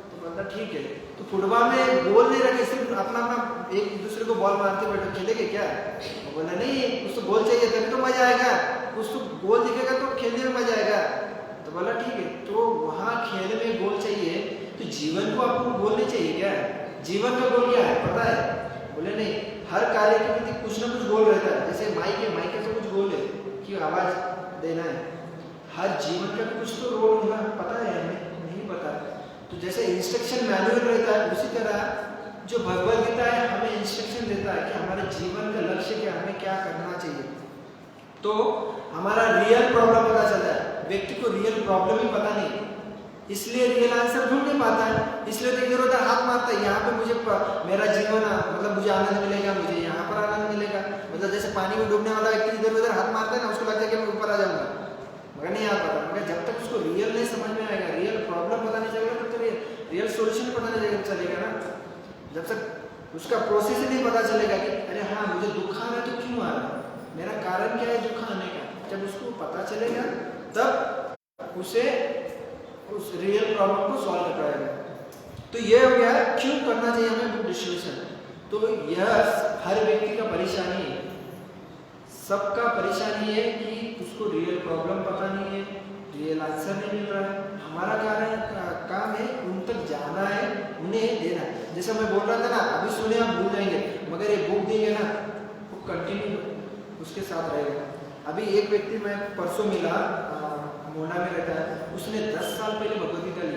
तो बोला ठीक है, तो फुटबॉल में गोल नहीं रखे, सिर्फ अपना अपना एक दूसरे को बॉल मारते बैठे खेलेंगे क्या, तो बोला नहीं कुछ तो गोल चाहिए तभी तो मजा आएगा, कुछ तो गोल दिखेगा तो खेलने में मजा आएगा, तो बोला ठीक है, तो वहाँ खेल में गोल चाहिए, तो जीवन को आपको बोलने चाहिए क्या? जीवन का गोल क्या है पता है? बोले नहीं, हर कार्य के प्रति कुछ ना कुछ गोल रहता है। जैसे माइक है, माइक का तो कुछ गोल है कि आवाज देना है। हर जीवन का कुछ तो रोल होगा, पता है हमें? नहीं पता। तो जैसे इंस्ट्रक्शन मैनुअल रहता है, उसी तरह जो भगवद गीता है हमें इंस्ट्रक्शन देता है कि हमारे जीवन का लक्ष्य क्या, हमें क्या करना चाहिए। तो हमारा रियल प्रॉब्लम पता चलता है। व्यक्ति को रियल प्रॉब्लम ही पता नहीं, इसलिए रियल आंसर ढूंढ नहीं पाता है। इसलिए तो इधर उधर हाथ मारता है, यहाँ पे मुझे मेरा जीवन मतलब मुझे आनंद मिलेगा, मुझे यहाँ पर आनंद मिलेगा। मतलब जैसे पानी में डूबने वाला व्यक्ति इधर उधर हाथ मारता है ना, उसको लगता है कि मैं ऊपर आ जाऊंगा, मगर नहीं आ पाता। मगर जब तक उसको रियल नहीं समझ में आएगा, रियल प्रॉब्लम पता नहीं चलेगा, तब तक रियल सोल्यूशन पता नहीं चलेगा ना। जब तक उसका प्रोसेस ही नहीं पता चलेगा कि अरे हाँ मुझे दुख आ रहा है तो क्यों आ रहा है, मेरा कारण क्या है दुख आने का, जब उसको पता चलेगा तब उसे उस रियल प्रॉब्लम को सॉल्व कर पाएगा। तो ये हो गया क्यों करना चाहिए हमें बुक डिस्ट्रीब्यूशन। तो यह हर व्यक्ति का परेशानी है, सबका परेशानी है कि उसको रियल प्रॉब्लम पता नहीं है, रियल आंसर नहीं मिल रहा है। हमारा काम है उन तक जाना है, उन्हें देना है। जैसे मैं बोल रहा था ना, अभी सुने आप भूल जाएंगे, मगर ये बुक देंगे ना वो कंटिन्यू उसके साथ रहेगा। अभी एक व्यक्ति मैं परसों मिला, मोना में रहता है, उसने 10 साल पहले भगवद गीता ली।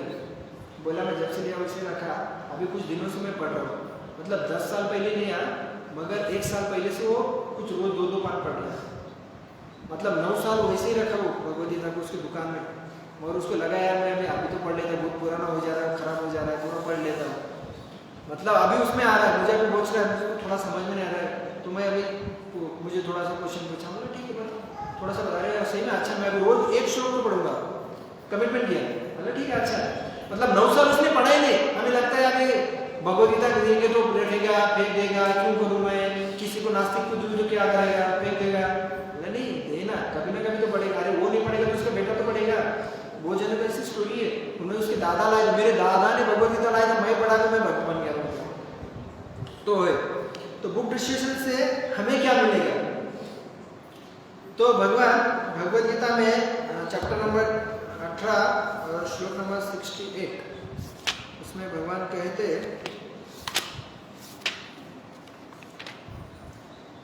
बोला मैं जब से लिया वैसे रखा, अभी कुछ दिनों से मैं पढ़ रहा हूँ। मतलब 10 साल पहले नहीं आया, मगर 1 साल पहले से वो कुछ रोज 2-2 पाठ पढ़ रहा है। मतलब 9 साल वैसे ही रखा वो भगवद गीता को उसकी दुकान में, मगर उसको लगा यार मैं अभी तो पढ़ लेता, बहुत पुराना हो जा रहा है, खराब हो जा रहा है, पूरा पढ़ लेता हूँ। मतलब अभी उसमें आ रहा है, मुझे अभी पूछ रहा है, मुझे थोड़ा समझ में नहीं आ रहा है, तो मैं अभी मुझे थोड़ा सा क्वेश्चन पूछा, बोला ठीक है बता, थोड़ा सा बता रहे हैं सही में, अच्छा मैं अभी रोज एक श्लोक को पढ़ूंगा, कमिटमेंट किया। मतलब ठीक है अच्छा है। मतलब 9 साल उसने पढ़ा ही नहीं। हमें लगता है अभी भगवद गीता देंगे तो बैठेगा, फेंक देगा, क्यों करूँ मैं, किसी को नास्तिक को दूर जो क्या करेगा, फेंक देगा। नहीं देना, कभी ना कभी तो पढ़ेगा। अरे वो नहीं पढ़ेगा तो उसका बेटा तो पढ़ेगा। वो जन ऐसी स्टोरी है, उन्होंने उसके दादा लाए, मेरे दादा ने भगवद गीता लाया था, मैं पढ़ा तो मैं भक्त बन गया। तो है तो बुक डिस्ट्रीब्यूशन से हमें क्या मिलेगा? तो भगवान भगवद गीता में चैप्टर नंबर 18 और श्लोक नंबर 68 उसमें भगवान कहते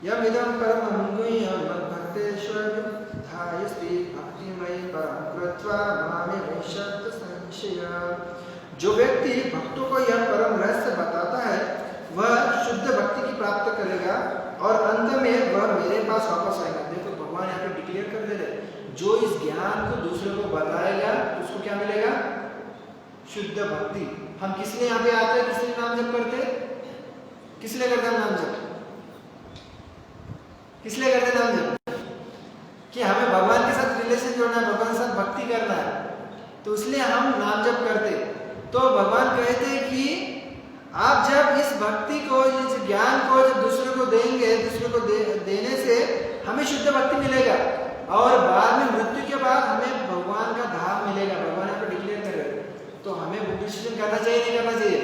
यमिदं परमं गुह्यं मद्भक्तेष्वभिधायस्ते भक्तिमयी परं कृत्वा मामेवैषत् संशयः। जो व्यक्ति भक्तों को यह परम रहस्य बताता है वह शुद्ध भक्ति की प्राप्त करेगा और अंत में वह मेरे पास वापस आएगा। देखो भगवान यहाँ पे डिक्लेयर कर दे रहे, जो इस ज्ञान को दूसरे को बताएगा उसको क्या मिलेगा? शुद्ध भक्ति। हम किस लिए यहाँ पे आते हैं, किस लिए नाम जप करते, किस लिए करते हैं नाम जप, किस लिए करते नाम जप? कि हमें भगवान के साथ रिलेशन जोड़ना है, भगवान के साथ भक्ति करना है, तो इसलिए हम नाम जप करते। तो भगवान कहते कि आप जब इस भक्ति को, इस ज्ञान को जब दूसरे को देंगे, दूसरे को देने से हमें शुद्ध भक्ति मिलेगा और बाद में मृत्यु के बाद हमें भगवान का धाम मिलेगा। भगवान यहाँ पर डिक्लेयर कर रहे हैं। तो हमें बुक डिस्ट्रीब्यूशन करना चाहिए, नहीं करना चाहिए?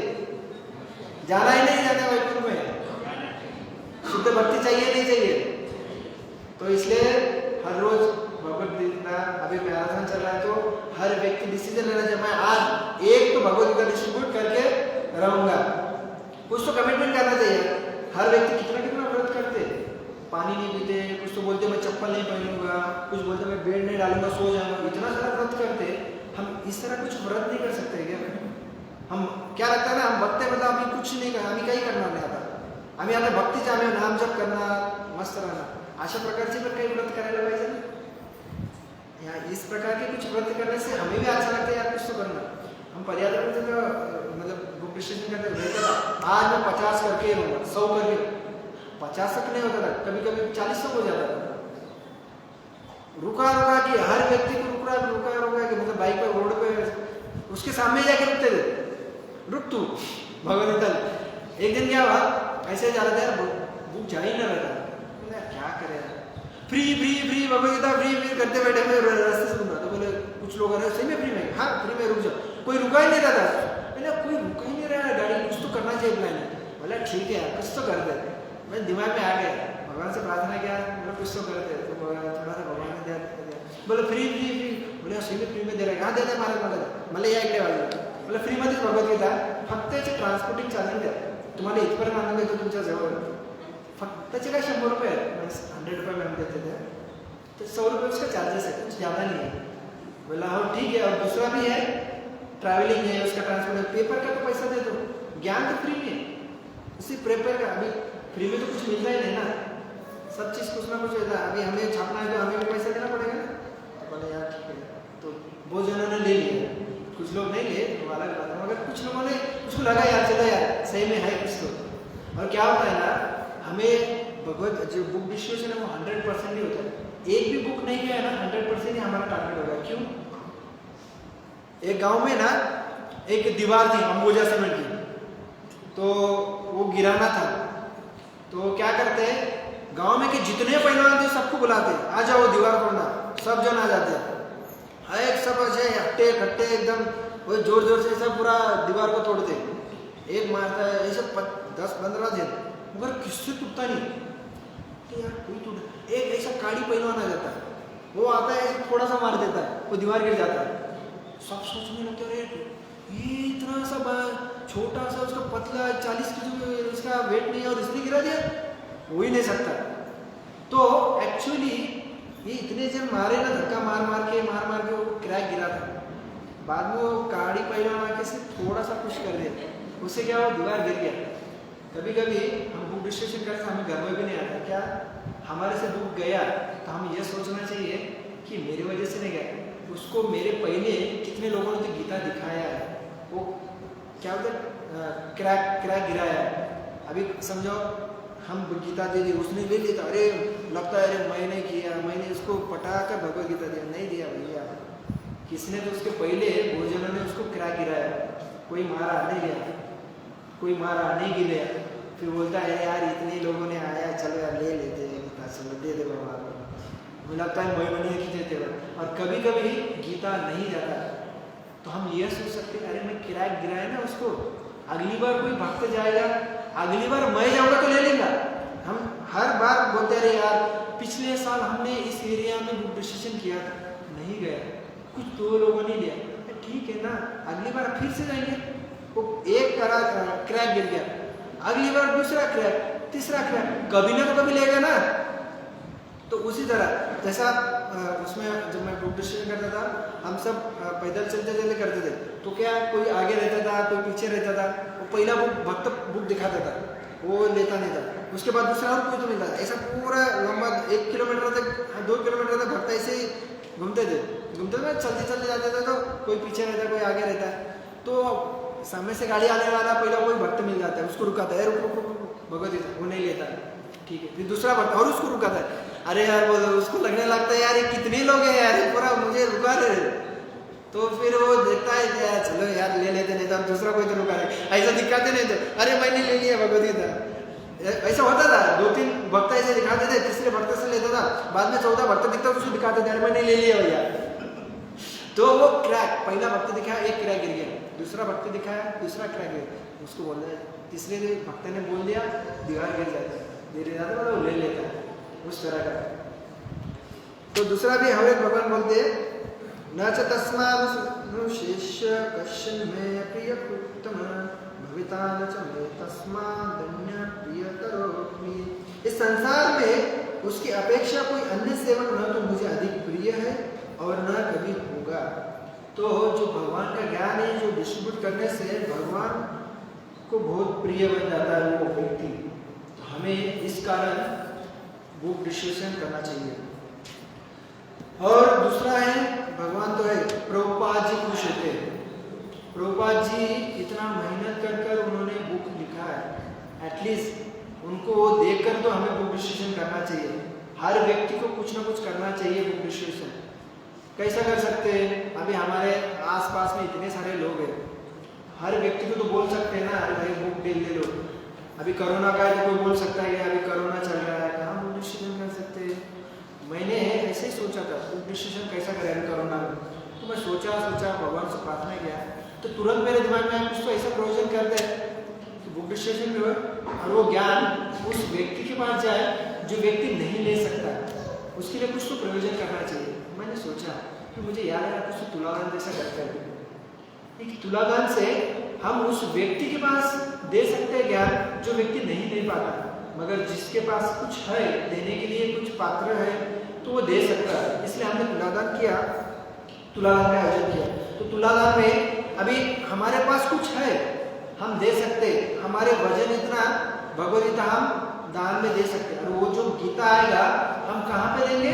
जाना ही नहीं जाता वैकुंठ में, शुद्ध भक्ति चाहिए नहीं चाहिए? तो इसलिए हर रोज भगवद गीता, अभी मैराथन चल रहा है तो हर व्यक्ति डिसीजन लेना चाहिए, मैं आज एक तो भगवद गीता डिस्ट्रीब्यूट करके रहूंगा। कुछ तो कमिटमेंट करना चाहिए। हर व्यक्ति कितना कितना व्रत करते, पानी नहीं पीते, कुछ तो बोलते मैं चप्पल नहीं पहनूंगा, कुछ बोलते मैं बेड नहीं डालूंगा, सो जाऊंगा, इतना सारा व्रत करते। हम इस तरह कुछ व्रत नहीं कर सकते क्या? हम क्या लगता है ना, हम भक्त मतलब अभी कुछ नहीं करना, हमें काही करणार नाही आता, आम्ही आता भक्तीचे आम्ही नाम जप करणार, मस्त रहणार, अशा प्रकारचे पण काही व्रत करायला पाहिजे ना। या इस प्रकार के कुछ व्रत करने से हमें भी अच्छा लगता है यार कुछ तो करना। हम पर्यावरण से तो मतलब बुक डिस्ट्रीब्यूशन करते रहते, आज मैं 50 करके रहूँगा, 100 करके, 50 तक नहीं होता था, कभी कभी 40 तक हो जाता था। रुका रुका कि हर व्यक्ति को रुका कि मतलब बाइक पर रोड पे उसके सामने जाके रुकते थे, रुक तू भगवद गीता। एक दिन क्या हुआ, ऐसे जा रहे थे यार, बुक जा ही ना रहता, क्या करे यार, फ्री भगवद गीता फ्री करते बैठे, मैं रास्ते से सुन रहा। तो बोले कुछ लोग आ रहे सही में फ्री में, हाँ फ्री में रुक जाओ, कोई रुका ही नहीं रहा था। मैंने कोई रुका ही नहीं रहा है गाड़ी, कुछ तो करना चाहिए प्लान। बोला ठीक है यार कुछ तो कर दे। मैं दिमाग में आ गया, भगवान से प्रार्थना किया, बोला कुछ तो करते, तो थोड़ा सा भगवान ने दिया। बोले फ्री बोले सही में फ्री में दे रहे, हाँ दे मारे मला या इकडे वाले मला फ्रीमध्येच भगवद्गीता फक्त याचे ट्रान्सपोर्टिंग चार्जिंग द्या, तुम्हाला इथपर्यंत आणून देतो तुमच्या जवळ, फक्त त्याचे काय 100 रुपये आहेत, 100 रुपये मॅम देते त्या, तो 100 रुपये उसका चार्जेस है, कुछ ज़्यादा नहीं है। बोला हाँ ठीक है, और दूसरा भी है ट्रैवलिंग है, उसका ट्रांसपोर्ट, पेपर का तो पैसा दे दो, ज्ञान तो फ्री में है, उसी पेपर का अभी फ्री में तो कुछ मिलता ही नहीं ना, सब चीज़ कुछ ना कुछ होता है, अभी हमें छापना है तो हमें भी पैसा देना पड़ेगा ना। तो बोले यार ठीक है, तो बहुत जनों ने ले लिया, कुछ लोग नहीं लिए तो अलग बात है, मगर कुछ लोगों ने उसको लगा यार चलो यार सही में है कुछ तो। और क्या होता है ना, हमें भगवत जो बुक डिस्ट्रीब्यूशन है वो 100% ही होता है, एक भी बुक नहीं गया ना 100% ही हमारा टारगेट होगा। क्यों? एक गांव में ना एक दीवार थी अंबुजा सीमेंट की, तो वो गिराना था, तो क्या करते हैं गांव में के जितने पहलवान थे सबको बुलाते, आ जाओ दीवार तोड़ना, सब जन आ जाते हैं, एक सब ऐसे हट्टे खट्टे एकदम वो जोर जोर से सब पूरा दीवार को तोड़ते, एक मारता है ऐसे 10-15 दिन, मगर किससे टूटता नहीं, तो यार कोई टूट, एक ऐसा काड़ी पहलवान आ जाता है, वो आता है ऐसे थोड़ा सा मार देता है, वो दीवार गिर जाता है, सब सोचने लगते अरे ये इतना सा छोटा सा उसका पतला 40 किलो उसका वेट नहीं है और इसने गिरा दिया, हो ही नहीं सकता। तो एक्चुअली ये इतने जन मारे ना, धक्का मार मार के वो क्रैक गिरा था, बाद में वो काड़ी पहलवान आके से थोड़ा सा पुश कर दिया, उससे क्या हुआ दीवार गिर गया। कभी कभी हम बुक डिस्ट्रीब्यूशन करते हमें घर में भी नहीं आता, क्या हमारे से बुक गया तो हम ये सोचना चाहिए कि मेरी वजह से नहीं गया, उसको मेरे पहले कितने लोगों ने तो गीता दिखाया है, वो क्या बोलते क्रैक गिराया है। अभी समझो हम गीता दे दी, उसने ले लिया, अरे लगता है अरे मैंने किया, मैंने उसको पटा कर भगवद गीता दिया, नहीं दिया भैया, किसने तो उसके पहले गुरुजनों ने उसको क्रैक गिराया, कोई मारा नहीं गया, कोई मारा नहीं गिरा, फिर बोलता है यार इतने लोगों ने आया चलो यार ले लेते हैं गीता, चलो दे दे बाबा, मुझे लगता है महीने की देते हो। और कभी कभी गीता नहीं जाता तो हम ये सोच सकते हैं अरे मैं क्रैक गिराया ना उसको, अगली बार कोई भक्त जाएगा, अगली बार मैं जाऊँगा तो ले लेगा। हम हर बार बोलते रहे यार पिछले साल हमने इस एरिया में बुक डिस्ट्रीब्यूशन किया था, नहीं गया, कुछ 2 लोगों ने लिया, ठीक है ना अगली बार फिर से जाएंगे, वो एक क्रैक गिर गया, अगली बार दूसरा क्रैक, तीसरा क्रैक, कभी ना तो कभी लेगा ना। तो उसी तरह जैसा उसमें जब मैं बुक डिस्ट्रीब्यूशन करता था, हम सब पैदल चलते चलते करते थे, तो क्या कोई आगे रहता था कोई पीछे रहता था, वो पहला भक्त बुक दिखाता था, वो लेता नहीं था, उसके बाद दूसरा और कोई तो मिलता था, ऐसा पूरा लंबा 1 किलोमीटर तक 2 किलोमीटर तक भक्त ऐसे ही घूमते थे चलते चलते जाते थे, तो कोई पीछे रहता कोई आगे रहता है, तो सामने से गाड़ी आने वाला पहला कोई भक्त मिल जाता है, उसको रुकाता है, रुक भगवत वो नहीं लेता, ठीक है, फिर दूसरा भक्त और उसको रुकाता है, अरे यार बोलो उसको लगने लगता है यार ये कितने लोग हैं यार पूरा मुझे रुका रहे, तो फिर वो देखता है कि यार चलो यार ले लेते, नहीं तो दूसरा कोई तो रुका रहे, ऐसा दिखाते नहीं थे, अरे मैंने ले लिया भगवदगीता, ऐसा होता था, 2-3 भक्त ऐसे दिखाते थे, तीसरे भक्त से लेता था, बाद में 14 भक्त दिखता उसको दिखाते थे, अरे मैंने ले लिया भैया। तो वो क्रैक, पहला भक्त दिखाया एक क्रैक गिर गया, दूसरा भक्त दिखाया दूसरा क्रैक गिर, उसको बोल रहे तीसरे भक्त ने बोल दिया दीवार गिर जाता है, गिर जाता है वो ले लेता है, उस तरह का। तो दूसरा भी हमारे भगवान बोलते हैं न च तस्मादनुशेष्य कश्चन मे प्रियकृत्तम भविता न च मे तस्मादन्य प्रियतरोऽस्मि, इस संसार में उसकी अपेक्षा कोई अन्य सेवक न तो मुझे अधिक प्रिय है और न कभी होगा। तो जो भगवान का ज्ञान है जो डिस्ट्रीब्यूट करने से भगवान को बहुत प्रिय बन जाता है वो व्यक्ति, तो हमें इस कारण बुक डिस्ट्रीब्यूशन करना चाहिए। और दूसरा है भगवान तो है प्रभुपाद जी खुश होते हैं, प्रभुपाद जी इतना मेहनत कर उन्होंने बुक लिखा है, एटलीस्ट उनको वो देखकर तो हमें बुक डिस्ट्रीब्यूशन करना चाहिए, हर व्यक्ति को कुछ ना कुछ करना चाहिए बुक डिस्ट्रीब्यूशन। कैसा कर सकते हैं, अभी हमारे आसपास में इतने सारे लोग हैं, हर व्यक्ति को तो बोल सकते हैं ना अरे भाई बुक ले लो, अभी कोरोना का है तो कोई बोल सकता है कि अभी कोरोना चल रहा है, कहाँ बुक डिस्ट्रीब्यूशन कर सकते हैं। मैंने ऐसे ही सोचा था बुक डिस्ट्रीब्यूशन कैसा करें अभी कोरोना में, तो मैं सोचा भगवान से प्रार्थना किया, तो तुरंत मेरे दिमाग में कुछ तो ऐसा प्रोविजन कर दे कि बुक डिस्ट्रीब्यूशन जो है और वो ज्ञान उस व्यक्ति के पास जाए जो व्यक्ति नहीं ले सकता, उसके लिए कुछ तो प्रोविजन करना चाहिए। मैंने सोचा कि मुझे याद आया कुछ तो तुलाराम जैसा करता है, एक तुलादान से हम उस व्यक्ति के पास दे सकते हैं ज्ञान जो व्यक्ति नहीं दे पाता, मगर जिसके पास कुछ है देने के लिए, कुछ पात्र है तो वो दे सकता है। इसलिए हमने तुलादान किया, तुलादान का आयोजन किया। तो तुलादान में अभी हमारे पास कुछ है, हम दे सकते, हमारे वजन इतना, भगवद गीता हम दान में दे सकते। और वो जो गीता आएगा हम कहाँ पे देंगे?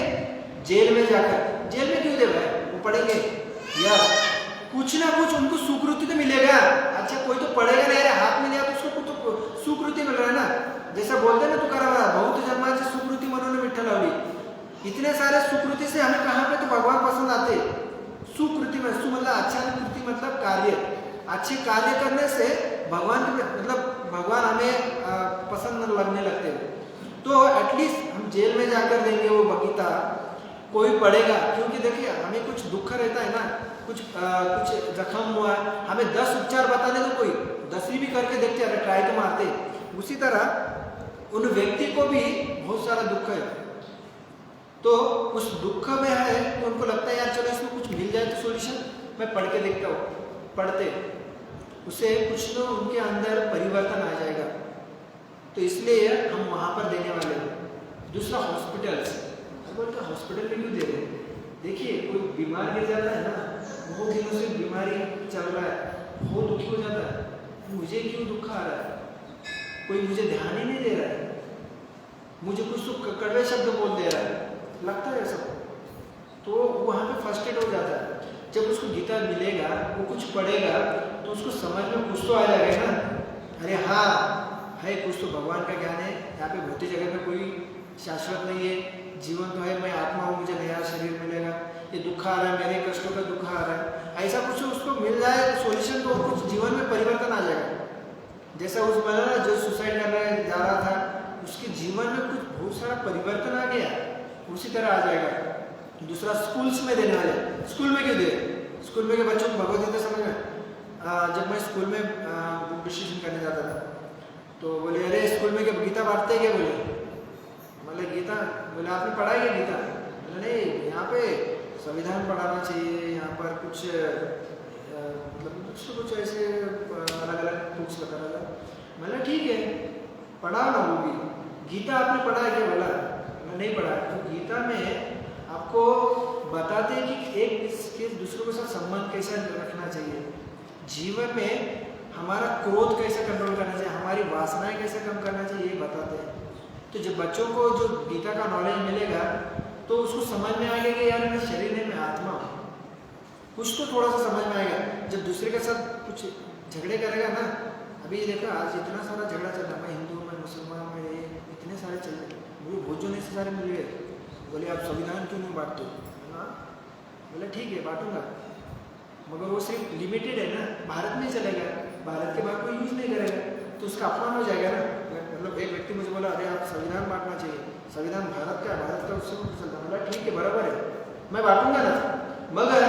जेल में जाकर। जेल में क्यों दे भाई? वो पढ़ेंगे या कुछ ना कुछ उनको सुकृति तो मिलेगा। अच्छा कोई तो पढ़ेगा नहीं, अरे हाथ में लिया तो उसको कुछ तो सुकृति मिल रहा है ना। जैसा बोलते हैं ना तुकाराम बहुत जन्मांची सुकृति मनोने विठ्ठल लावली। इतने सारे सुकृति से हमें कहाँ पे तो भगवान पसंद आते। सुकृति में सु मतलब अच्छा, कृति मतलब कार्य, अच्छे कार्य करने से भगवान के मतलब भगवान हमें पसंद लगने लगते हैं। तो एटलीस्ट हम जेल में जाकर देंगे वो गीता, कोई पढ़ेगा। क्योंकि देखिए हमें कुछ दुख रहता है ना, कुछ जख्म हुआ है, हमें 10 उपचार बताने तो कोई 10वीं भी करके देखते हैं, ट्राई तो मारते। उसी तरह उन व्यक्ति को भी बहुत सारा दुख है, तो उस दुख में है तो उनको लगता है यार चलो इसमें कुछ मिल जाए तो सॉल्यूशन, मैं पढ़ के देखता हूँ। पढ़ते उससे कुछ तो उनके अंदर परिवर्तन आ जाएगा। तो इसलिए हम वहाँ पर देने वाले हैं। दूसरा हॉस्पिटल्स, बोलते हॉस्पिटल में क्यों दे रहे हैं? देखिए कोई बीमार गिर जाता है ना, बहुत दिनों से बीमारी चल रहा है, बहुत दुखी हो जाता है, मुझे क्यों दुख आ रहा है, कोई मुझे ध्यान ही नहीं दे रहा है, मुझे कुछ तो कड़वे शब्द बोल दे रहा है, लगता है सब। तो वहाँ पे फर्स्ट एड हो जाता है। जब उसको गीता मिलेगा, वो कुछ पढ़ेगा तो उसको समझ में कुछ तो आ जाएगा ना, अरे हाँ है कुछ तो भगवान का ज्ञान है, यहाँ पे भौतिक जगत में कोई शाश्वत नहीं है, जीवन तो है, मैं आत्मा हूँ, मुझे नया शरीर मिलेगा, ये दुख आ रहा है, मेरे कष्टों का दुख आ रहा है, ऐसा कुछ उसको मिल जाए सॉल्यूशन तो कुछ जीवन में परिवर्तन आ जाएगा। जैसा उस बना जो सुसाइड करने जा रहा था, उसके जीवन में कुछ बहुत सारा परिवर्तन आ गया, उसी तरह आ जाएगा। दूसरा स्कूल्स में देने वाले, स्कूल में क्यों दे? स्कूल में के बच्चों को भगवद गीता समझ में, जब मैं स्कूल में डिस्कशन करने जाता था तो बोले अरे स्कूल में क्या गीता बांटते हैं क्या? बोले मतलब गीता, बोले आपने पढ़ा है क्या गीता? बोले नहीं, यहाँ पे संविधान पढ़ाना चाहिए, यहाँ पर कुछ मतलब कुछ ऐसे अलग अलग बुक्स बताना था। मतलब ठीक है पढ़ाओ ना, वो भी गीता आपने पढ़ा है क्या? बोला नहीं पढ़ा। तो गीता में आपको बताते हैं कि एक के दूसरों के साथ संबंध कैसा रखना चाहिए, जीवन में हमारा क्रोध कैसे कंट्रोल करना चाहिए, हमारी वासनाएं कैसे कम करना चाहिए, ये बताते हैं। तो जब बच्चों को जो गीता का नॉलेज मिलेगा तो उसको समझ में आएगा कि यार मैं शरीर नहीं, मैं आत्मा हूँ, कुछ तो थोड़ा सा समझ में आएगा। जब दूसरे के साथ कुछ झगड़े करेगा ना, अभी देखा आज इतना सारा झगड़ा चल रहा, मैं हिंदू, मैं मुसलमान, मैं इतने सारे चल रहे, मुझे भोजन ऐसे सारे मिल गए। बोले आप संविधान क्यों नहीं बांटते? हाँ बोले ठीक है बांटूंगा, मगर वो सिर्फ लिमिटेड है ना, भारत में चलेगा, भारत के बाहर कोई यूज़ नहीं करेगा तो उसका अपमान हो जाएगा ना। मतलब एक व्यक्ति मुझे बोला अरे आप संविधान बांटना चाहिए, संविधान भारत का है, भारत का उससे कुछ चलता। बोला ठीक है बराबर है, मैं बांटूंगा ना, मगर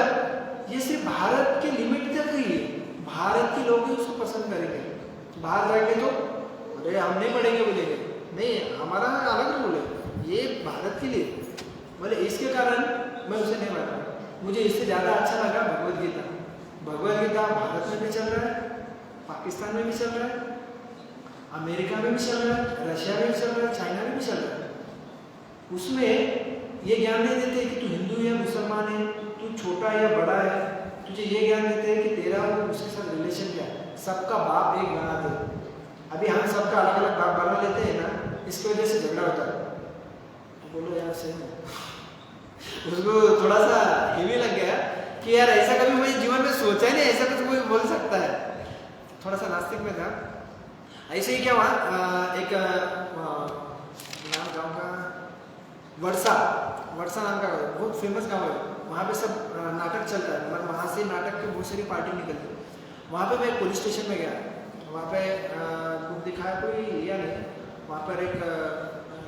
ये सिर्फ भारत के लिमिट तक ही है, भारत के लोग ही उसको पसंद करेंगे। बाहर जाएंगे तो अरे हम नहीं पढ़ेंगे, बोलेंगे नहीं हमारा अलग रूल है, ये भारत के लिए। बोले इसके कारण मैं उसे नहीं बांटा, मुझे इससे ज़्यादा अच्छा लगा भगवद गीता। भगवद गीता भारत में भी चल रहा है, पाकिस्तान में भी चल रहा है, अमेरिका में भी चल रहा है, रशिया में भी चल रहा है, चाइना में भी चल रहा है। उसमें ये ज्ञान नहीं देते कि तू हिंदू या मुसलमान है, तू छोटा या बड़ा है, तुझे ये ज्ञान देते हैं कि तेरा और उसके साथ रिलेशन क्या है, सबका बाप एक बनाते हैं। अभी हम सबका अलग अलग बाप बना लेते हैं ना, इसकी वजह से झगड़ा होता है। तो बोलो यार सही है, उसको थोड़ा सा हेवी लग गया कि यार ऐसा कभी मुझे जीवन में सोचा ही नहीं, ऐसा कुछ कोई बोल सकता है। थोड़ा सा नास्तिक में था। ऐसे ही क्या हुआ, एक नाम गाँव का वर्षा, वर्षा नाम का बहुत फेमस गाँव है, वहाँ पे सब नाटक चलता है, मतलब वहाँ से नाटक की बहुत सारी पार्टी निकलती है। वहाँ पे मैं पुलिस स्टेशन में गया, वहाँ पे कुछ दिखाया कोई या नहीं, वहाँ पर एक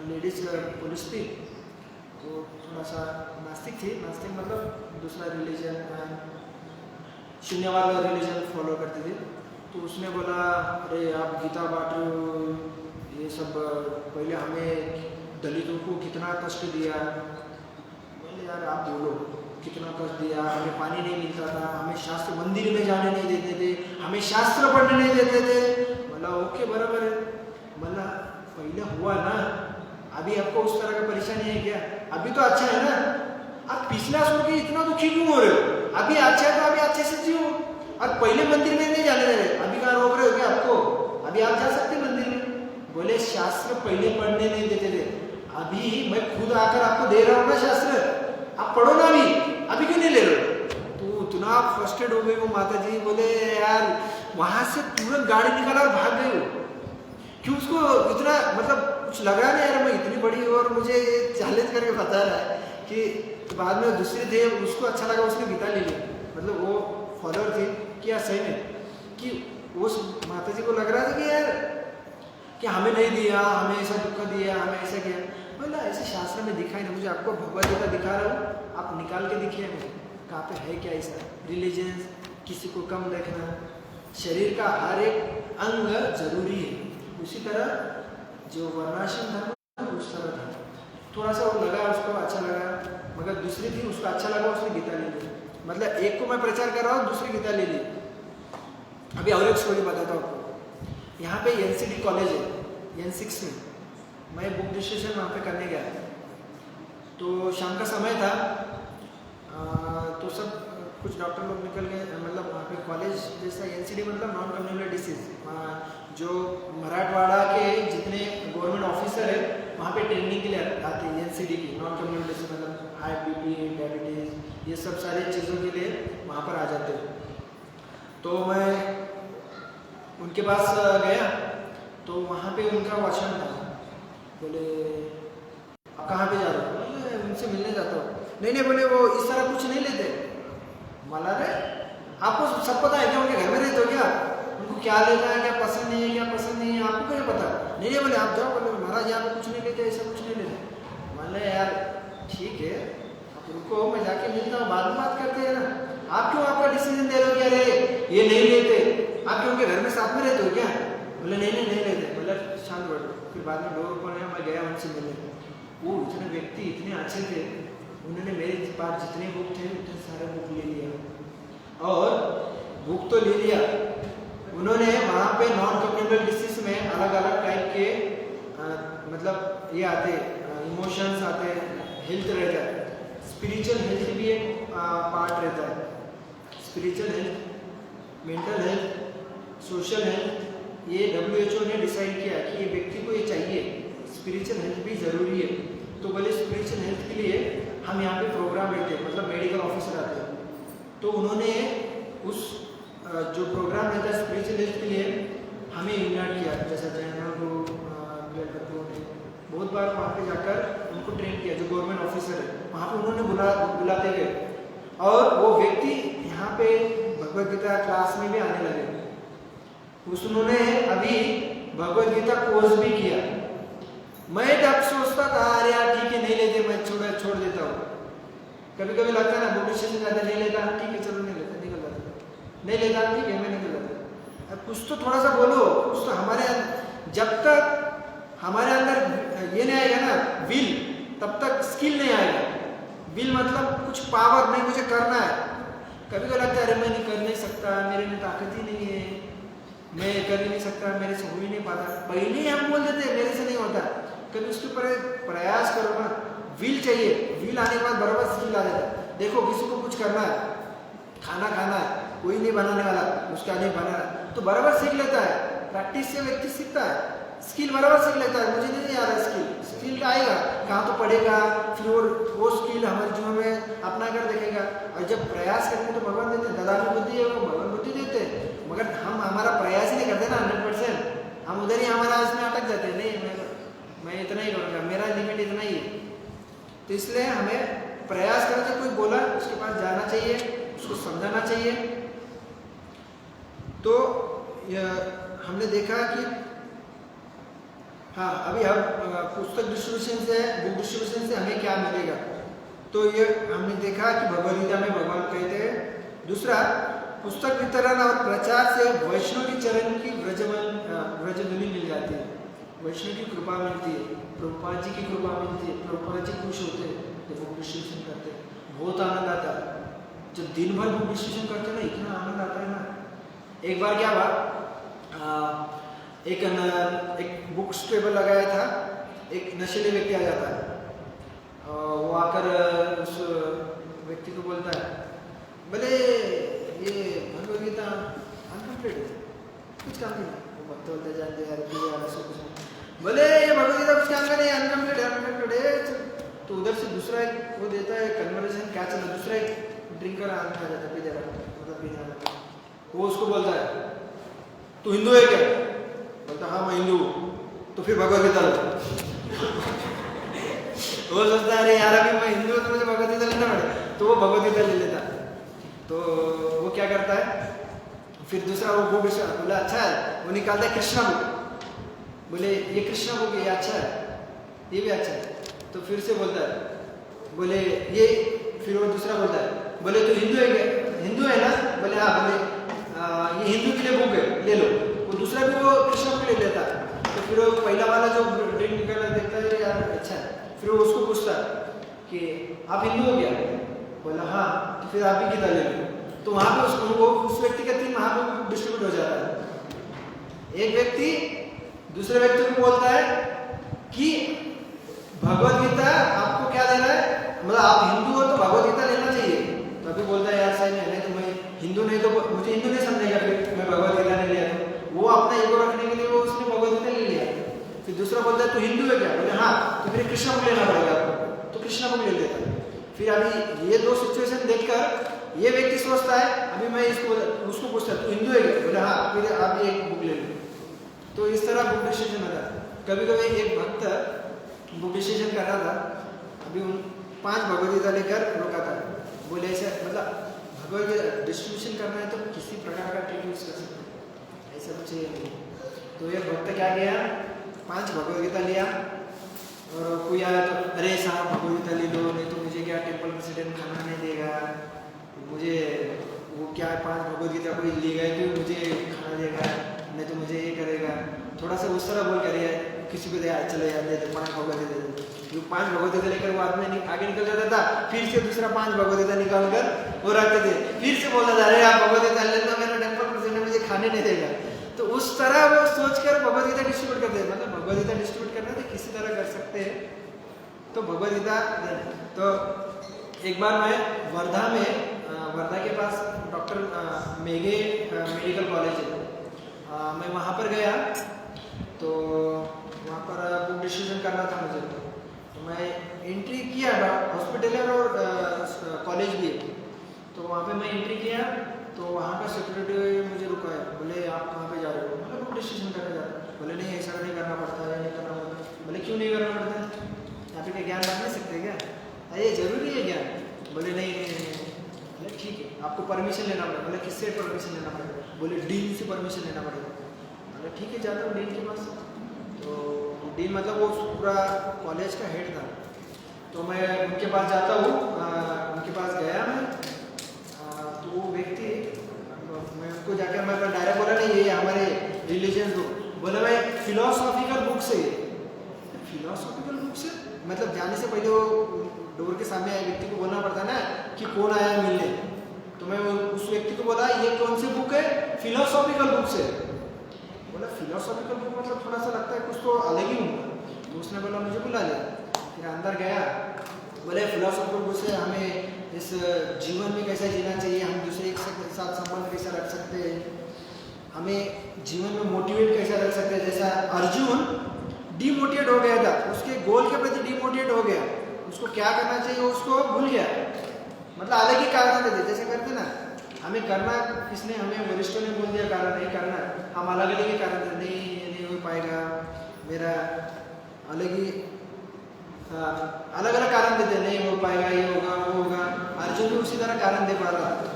लेडीज पुलिस थी, वो थोड़ा सा नास्तिक थी, नास्तिक मतलब दूसरा रिलीजन, शून्यवाद रिलीजन फॉलो करती थी। तो उसने बोला अरे आप गीता बांट रहे हो, ये सब पहले हमें दलितों को कितना कष्ट दिया। बोले यार आप बोलो, कितना कष्ट दिया, हमें पानी नहीं मिलता था, हमें शास्त्र मंदिर में जाने नहीं देते थे, हमें शास्त्र पढ़ने नहीं देते थे। बोला ओके बराबर है, बोला पहले हुआ ना, अभी आपको उस तरह का परेशानी है क्या? अभी तो अच्छा है ना, आप पिछला सुन के इतना दुखी क्यों हो रहे हो? अभी अच्छा है तो अभी अच्छे से जियो, और पहले मंदिर में नहीं जाने दे रहे, अभी कहाँ रोक रहे हो क्या आपको? अभी आप जा सकते मंदिर में। बोले शास्त्र पहले पढ़ने नहीं देते थे, अभी मैं खुद आकर आपको दे रहा हूँ ना शास्त्र, आप पढ़ो ना अभी क्यों नहीं ले रहे हो? तो इतना फ्रस्ट्रेट हो गई वो माता जी, बोले यार वहां से तुरंत गाड़ी निकाला और भाग गई वो। क्यों? उसको इतना मतलब कुछ लग रहा नहीं यार, मैं इतनी बड़ी और मुझे ये चैलेंज करके बता रहा है कि बाद में दूसरे थे, उसको अच्छा लगा, उसने गीता ले ली। मतलब वो फॉलोअर थी कि यार सही में कि उस माता जी को लग रहा था कि यार कि हमें नहीं दिया, हमें ऐसा दुख दिया, हमें ऐसा किया। बोला ऐसे शास्त्र में दिखाई नहीं, मुझे आपको भगवद गीता दिखा रहा हूँ, आप निकाल के दिखिए मुझे कहाँ पे है क्या ऐसा। रिलीजन किसी को कम देखना, शरीर का हर एक अंग जरूरी है, उसी तरह जो वर्णाश्रम धर्म उस तरह था। थोड़ा सा वो लगा, उसको अच्छा लगा, मगर दूसरी थी उसको अच्छा लगा, उसने गीता ले ली। मतलब एक को मैं प्रचार कर रहा हूँ, दूसरी गीता ले ली। अभी और एक स्टोरी बताता हूँ आपको। यहाँ पे एनसीडी कॉलेज है, N6 में मैं बुक डिस्ट्रीब्यूशन वहाँ पे करने गया, तो शाम का समय था, तो सब कुछ डॉक्टर लोग निकल गए, मतलब वहाँ पे कॉलेज जैसा एनसीडी मतलब नॉन कम्युनिकेबल डिसीज, जो मराठवाड़ा के जितने गवर्नमेंट ऑफिसर है वहाँ पे ट्रेनिंग के लिए आते हैं, एनसीडी की नॉन कम्युनिकेबल डिसीज मतलब हाई बीपी, डायबिटीज, ये सब सारी चीज़ों के लिए वहाँ पर आ जाते हैं। तो मैं उनके पास गया, तो वहाँ पे उनका वॉचमैन था। बोले आप कहाँ पे जा रहे हो? बोले उनसे मिलने जाता हूँ। नहीं बोले वो इस तरह कुछ नहीं लेते। मला रे आपको सब पता है क्या? उनके घर में रहते हो क्या? उनको क्या लेना है, क्या पसंद नहीं है, क्या पसंद नहीं है, आपको क्या पता? नहीं बोले आप जाओ। बोले महाराज यहाँ पे कुछ नहीं लेते, ऐसा कुछ नहीं लेते। मान लिया यार ठीक है, आप रुको, मैं जाके मिलता हूँ, बाद में बात करते हैं ना। आप क्यों आपका डिसीजन दे रहे हो? क्या रे ये नहीं लेते? आप क्यों उनके घर में साथ में रहते हो क्या? बोले नहीं लेते। बोले शांत बैठो। फिर बाद में डोर खोलने मैं गया उनसे मिलने। वो इतने व्यक्ति इतने अच्छे थे, उन्होंने मेरे पास जितने बुक थे उतने सारे बुक ले लिया, और बुक तो ले लिया उन्होंने। वहाँ पे नॉन कम्युनिकेबल डिसीज में अलग अलग टाइप के मतलब ये आते, इमोशंस आते, हेल्थ रहता है, स्पिरिचुअल हेल्थ भी एक पार्ट रहता है। Spiritual health, mental health, social health, ये WHO ने डिसाइड किया कि ये व्यक्ति को ये चाहिए, स्पिरिचुअल हेल्थ भी ज़रूरी है। तो बोले स्पिरिचुअल हेल्थ के लिए हम यहाँ पे प्रोग्राम लेते हैं, मतलब मेडिकल ऑफिसर आते हैं। तो उन्होंने उस जो प्रोग्राम रहता है स्पिरिचुअल हेल्थ के लिए हमें इन्वाइट किया, जैसा जैन को ने बहुत बार वहाँ पे जाकर उनको ट्रेन किया, जो गवर्नमेंट ऑफिसर है वहाँ पे उन्होंने बुलाते गए। और वो व्यक्ति यहाँ पे भगवद गीता क्लास में भी आने लगे। उन्होंने अभी भगवद गीता कोर्स भी किया। मैं तब सोचता था अरे यार ठीक है नहीं लेते, मैं छोड़ देता हूँ। कभी कभी लगता है ना बुक स्टेशन जाता नहीं लेता, ठीक है चलो नहीं लेता, निकल जाता, नहीं लेता ठीक है मैं निकल जाता। अब कुछ तो थोड़ा सा बोलो, कुछ तो हमारे जब तक हमारे अंदर ये नहीं आएगा ना विल, तब तक स्किल नहीं आएगा। विल मतलब कुछ पावर नहीं, मुझे करना है। कभी कभी लगता है अरे मैं नहीं कर नहीं सकता, मेरे में ताकत ही नहीं है, मैं कर ही नहीं सकता, मेरे से हो ही नहीं पाता। पहले ही हम बोल देते मेरे से नहीं होता। कभी उसके ऊपर प्रयास करो ना, विल चाहिए, विल आने के बाद बराबर स्किल आ जाता है। देखो किसी को कुछ करना है, खाना खाना है, कोई नहीं बनाने वाला, उसका नहीं बनाना तो बराबर सीख लेता है। प्रैक्टिस से व्यक्ति सीखता है, स्किल बराबर सीख लेता है। मुझे नहीं आ रहा स्किल आएगा कहाँ तो पढ़ेगा, फिर वो स्किल हमारे जीवन में अपना कर देखेगा। और जब प्रयास करेंगे तो भगवान देते, दादानी बुद्धि है वो भगवान बुद्धि देते, मगर हम हमारा प्रयास ही नहीं करते ना 100%, हम उधर ही हमारा इसमें अटक जाते हैं। नहीं मैं इतना ही करूँगा, मेरा लिमिट इतना ही है। तो इसलिए हमें प्रयास करना चाहिए। कोई बोला उसके पास जाना चाहिए, उसको समझाना चाहिए। तो हमने देखा कि हाँ अभी हम पुस्तक डिस्ट्रीब्यूशन से, बुक डिस्ट्रीब्यूशन से हमें क्या मिलेगा। तो ये हमने देखा कि भगवद गीता में भगवान कहते हैं। दूसरा, पुस्तक वितरण और प्रचार से वैष्णव की चरण की व्रजधुनी मिल जाती है, वैष्णव की कृपा मिलती है, प्रभुपाद जी की कृपा मिलती है, प्रभुपाद जी खुश होते हैं जब बुक डिस्ट्रीब्यूशन करते हैं। बहुत आनंद आता है। जब दिन भर बुक डिस्कशन करते हैं ना, इतना आनंद आता है ना। एक बार क्या हुआ, एक बुक स्टेबल लगाया था, एक नशीले व्यक्ति आ जाता है, वो आकर उस व्यक्ति को बोलता है, बोले ये भगवद गीता अनकम्प्लीट है, कुछ काम नहीं। वो भक्त बोलते जानते यार ऐसा कुछ नहीं, बोले ये भगवद गीता कुछ काम का नहीं, अनकम्प्लीट है। तो उधर से दूसरा एक वो देता है कन्वर्सेशन, क्या चला, दूसरा एक ड्रिंकर आ जाता है, पी जाता है, मतलब पीने वाला। वो उसको बोलता है, तू हिंदू है क्या? बोलता हाँ मैं हिंदू हूँ। तो फिर भगवद गीता वो सोचता है अरे यार अभी मैं हिंदू हूँ तो मुझे भगवद गीता लेना पड़ेगा, तो वो भगवद गीता ले लेता। तो वो क्या करता है, फिर दूसरा वो बुक बोला अच्छा है, वो निकालता है कृष्णा बुक, बोले ये कृष्णा बुक ये अच्छा है, ये भी अच्छा है। तो फिर से बोलता है, बोले ये, फिर वो दूसरा बोलता है, बोले तू हिंदू है क्या? हिंदू है ना? बोले हाँ। बोले ये हिंदू के लिए बुक है, ले लो। वो दूसरा भी वो कृष्णा बुक ले लेता है। तो फिर वो पहला वाला जो ड्रिंक निकालना देखता है यार अच्छा है, फिर वो उसको पूछता है कि आप हिंदू हो क्या? बोला हाँ। तो फिर आप भी गीता ले लो। तो वहाँ पे उसको उस व्यक्ति का 3 महापुरुष डिस्ट्रीब्यूट हो जाता है। एक व्यक्ति दूसरे व्यक्ति को बोलता है कि भगवद गीता आपको क्या लेना है, मतलब आप हिंदू हो तो भगवद गीता लेना चाहिए। तो अभी बोलता है यार सही नहीं तो मैं हिंदू नहीं, तो मुझे हिंदू नहीं समझेगा, फिर मैं भगवद गीता नहीं लिया। तो वो अपना ईगो रखने के लिए वो उसने भगवद गीता ले लिया। फिर दूसरा बोलता है तू हिंदू है क्या? बोले हाँ। तो फिर कृष्णा बुक लेना पड़ेगा आपको, तो कृष्णा बुक ले लेता है। फिर अभी ये 2 सिचुएशन देखकर ये व्यक्ति सोचता है, अभी मैं उसको पूछता तू हिंदू है क्या? बोले हाँ। फिर आप ये एक बुक ले लो। तो इस तरह बुक डिसीजन होता है। कभी कभी एक भक्त बुक डिसीजन कर रहा था, अभी उन 5 भगवद गीता लेकर रोका था। बोले ऐसे मतलब भगवद गीता डिस्ट्रीब्यूशन करना है तो किसी प्रकार का ट्रिक यूज कर सकते हैं, ऐसा कुछ नहीं। तो ये भक्त क्या किया, 5 भगवद गीता लिया, और कोई आया तो अरे साहब भगवद गीता ले लो, नहीं तो मुझे क्या टेम्पल प्रेसिडेंट खाना नहीं देगा, मुझे वो क्या 5 भगवद गीता कोई ले गए तो मुझे खाना देगा, नहीं तो मुझे ये करेगा। थोड़ा सा उस तरह बोल कर किसी को दे चले जाते थे 5 भगवद गीता दे। जो 5 भगवद गीता लेकर वो आदमी आगे निकल जाता था, फिर से दूसरा 5 भगवद गीता निकाल कर वो रखते थे, फिर से बोलता था अरे आप भगवद गीता लेना, मेरा टेम्पल प्रेसिडेंट मुझे खाने नहीं देगा। तो उस तरह वो सोचकर भगवद गीता डिस्ट्रीब्यूट करते हैं, मतलब भगवद गीता डिस्ट्रीब्यूट करना तो किसी तरह कर सकते हैं। तो भगवद गीता तो एक बार मैं वर्धा के पास डॉक्टर मेघे मेडिकल कॉलेज है, मैं वहाँ पर गया। तो वहाँ पर बुक डिस्ट्रीब्यूशन करना था मुझे, तो मैं एंट्री किया, हॉस्पिटल और कॉलेज भी है। तो वहाँ पे मैं एंट्री किया, तो वहाँ का सिक्योरिटी मुझे रुका है, बोले आप कहाँ पे जा रहे हो? मतलब बुक डिस्ट्रीब्यूशन करने जा रहे हो? बोले नहीं ऐसा नहीं करना पड़ता है, नहीं करना पड़ता है। बोले क्यों नहीं करना पड़ता है, यहाँ पे क्या ज्ञान बांट नहीं सकते क्या? अरे जरूरी है ज्ञान? बोले नहीं। बोले ठीक है, आपको परमिशन लेना पड़ेगा। बोले किससे परमिशन लेना पड़ेगा? बोले डीन से परमिशन लेना पड़ेगा। बोले ठीक है जाता हूँ डीन के पास। तो डीन मतलब वो पूरा कॉलेज का हेड था, तो मैं उनके पास जाता हूँ, उनके पास गया मैं। तो वो व्यक्ति, मैं उनको जाकर मैं डायरेक्ट बोला नहीं ये हमारे रिलीजन बुक। बोला भाई फिलोसॉफिकल बुक से, फिलोसॉफिकल बुक से मतलब जाने से पहले वो डोर के सामने आए व्यक्ति को बोलना पड़ता ना कि कौन आया मिलने। तो मैं उस व्यक्ति को बोला ये कौन सी बुक है? फिलोसॉफिकल बुक से। बोला फिलोसॉफिकल बुक मतलब थोड़ा सा लगता है कुछ तो अलग ही होगा। तो उसने बोला मुझे बुला लिया, फिर अंदर गया। बोले फिलोसॉफिकल बुक से हमें इस जीवन में कैसा जीना चाहिए, हम दूसरे एक साथ संबंध कैसा रख सकते हैं, हमें जीवन में मोटिवेट कैसा रख सकते हैं। जैसा अर्जुन डिमोटिवेट हो गया था, उसके गोल के प्रति डिमोटिवेट हो गया, उसको क्या करना चाहिए उसको भूल गया, मतलब अलग ही कारण देते जैसे करते ना, हमें करना किसने, हमें वरिष्ठों ने बोल दिया कारण नहीं करना, हम अलग अलग ही कारण देते, नहीं ये नहीं हो पाएगा, मेरा अलग ही अलग अलग कारण देते, नहीं हो पाएगा, ये होगा वो होगा। अर्जुन भी उसी तरह कारण दे पा रहा था।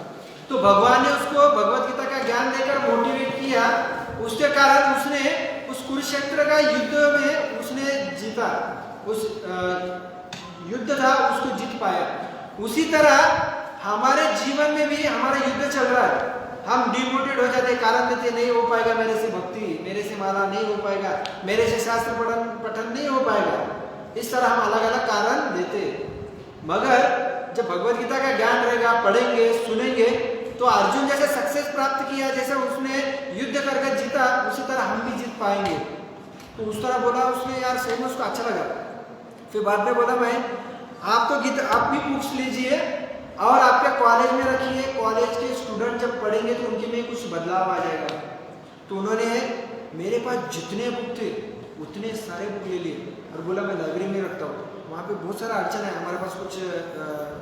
तो भगवान ने उसको भगवत गीता का ज्ञान देकर मोटिवेट किया, उसके कारण उसने उस कुरुक्षेत्र का युद्ध में उसने जीता, उस युद्ध था उसको जीत पाया। उसी तरह हमारे जीवन में भी हमारा युद्ध चल रहा है, हम डिमोटिवेट हो जाते, कारण देते नहीं हो पाएगा मेरे से भक्ति, मेरे से माला नहीं हो पाएगा, मेरे से शास्त्र पठन नहीं हो पाएगा। इस तरह हम अलग अलग कारण देते, मगर जब भगवत गीता का ज्ञान रहेगा, पढ़ेंगे, सुनेंगे, तो अर्जुन जैसे सक्सेस प्राप्त किया, जैसे उसने युद्ध करके जीता, उसी तरह हम भी जीत पाएंगे। तो उस तरह बोला उसने, यार सही में उसको अच्छा लगा। फिर बाद में बोला मैं, आप तो गीता आप भी बुक्स लीजिए और आपके कॉलेज में रखिए, कॉलेज के स्टूडेंट जब पढ़ेंगे तो उनके में कुछ बदलाव आ जाएगा। तो उन्होंने मेरे पास जितने बुक थे उतने सारे बुक ले लिए और बोला मैं लाइब्रेरी में रखता हूँ। वहाँ पे बहुत सारा अड़चन है, हमारे पास कुछ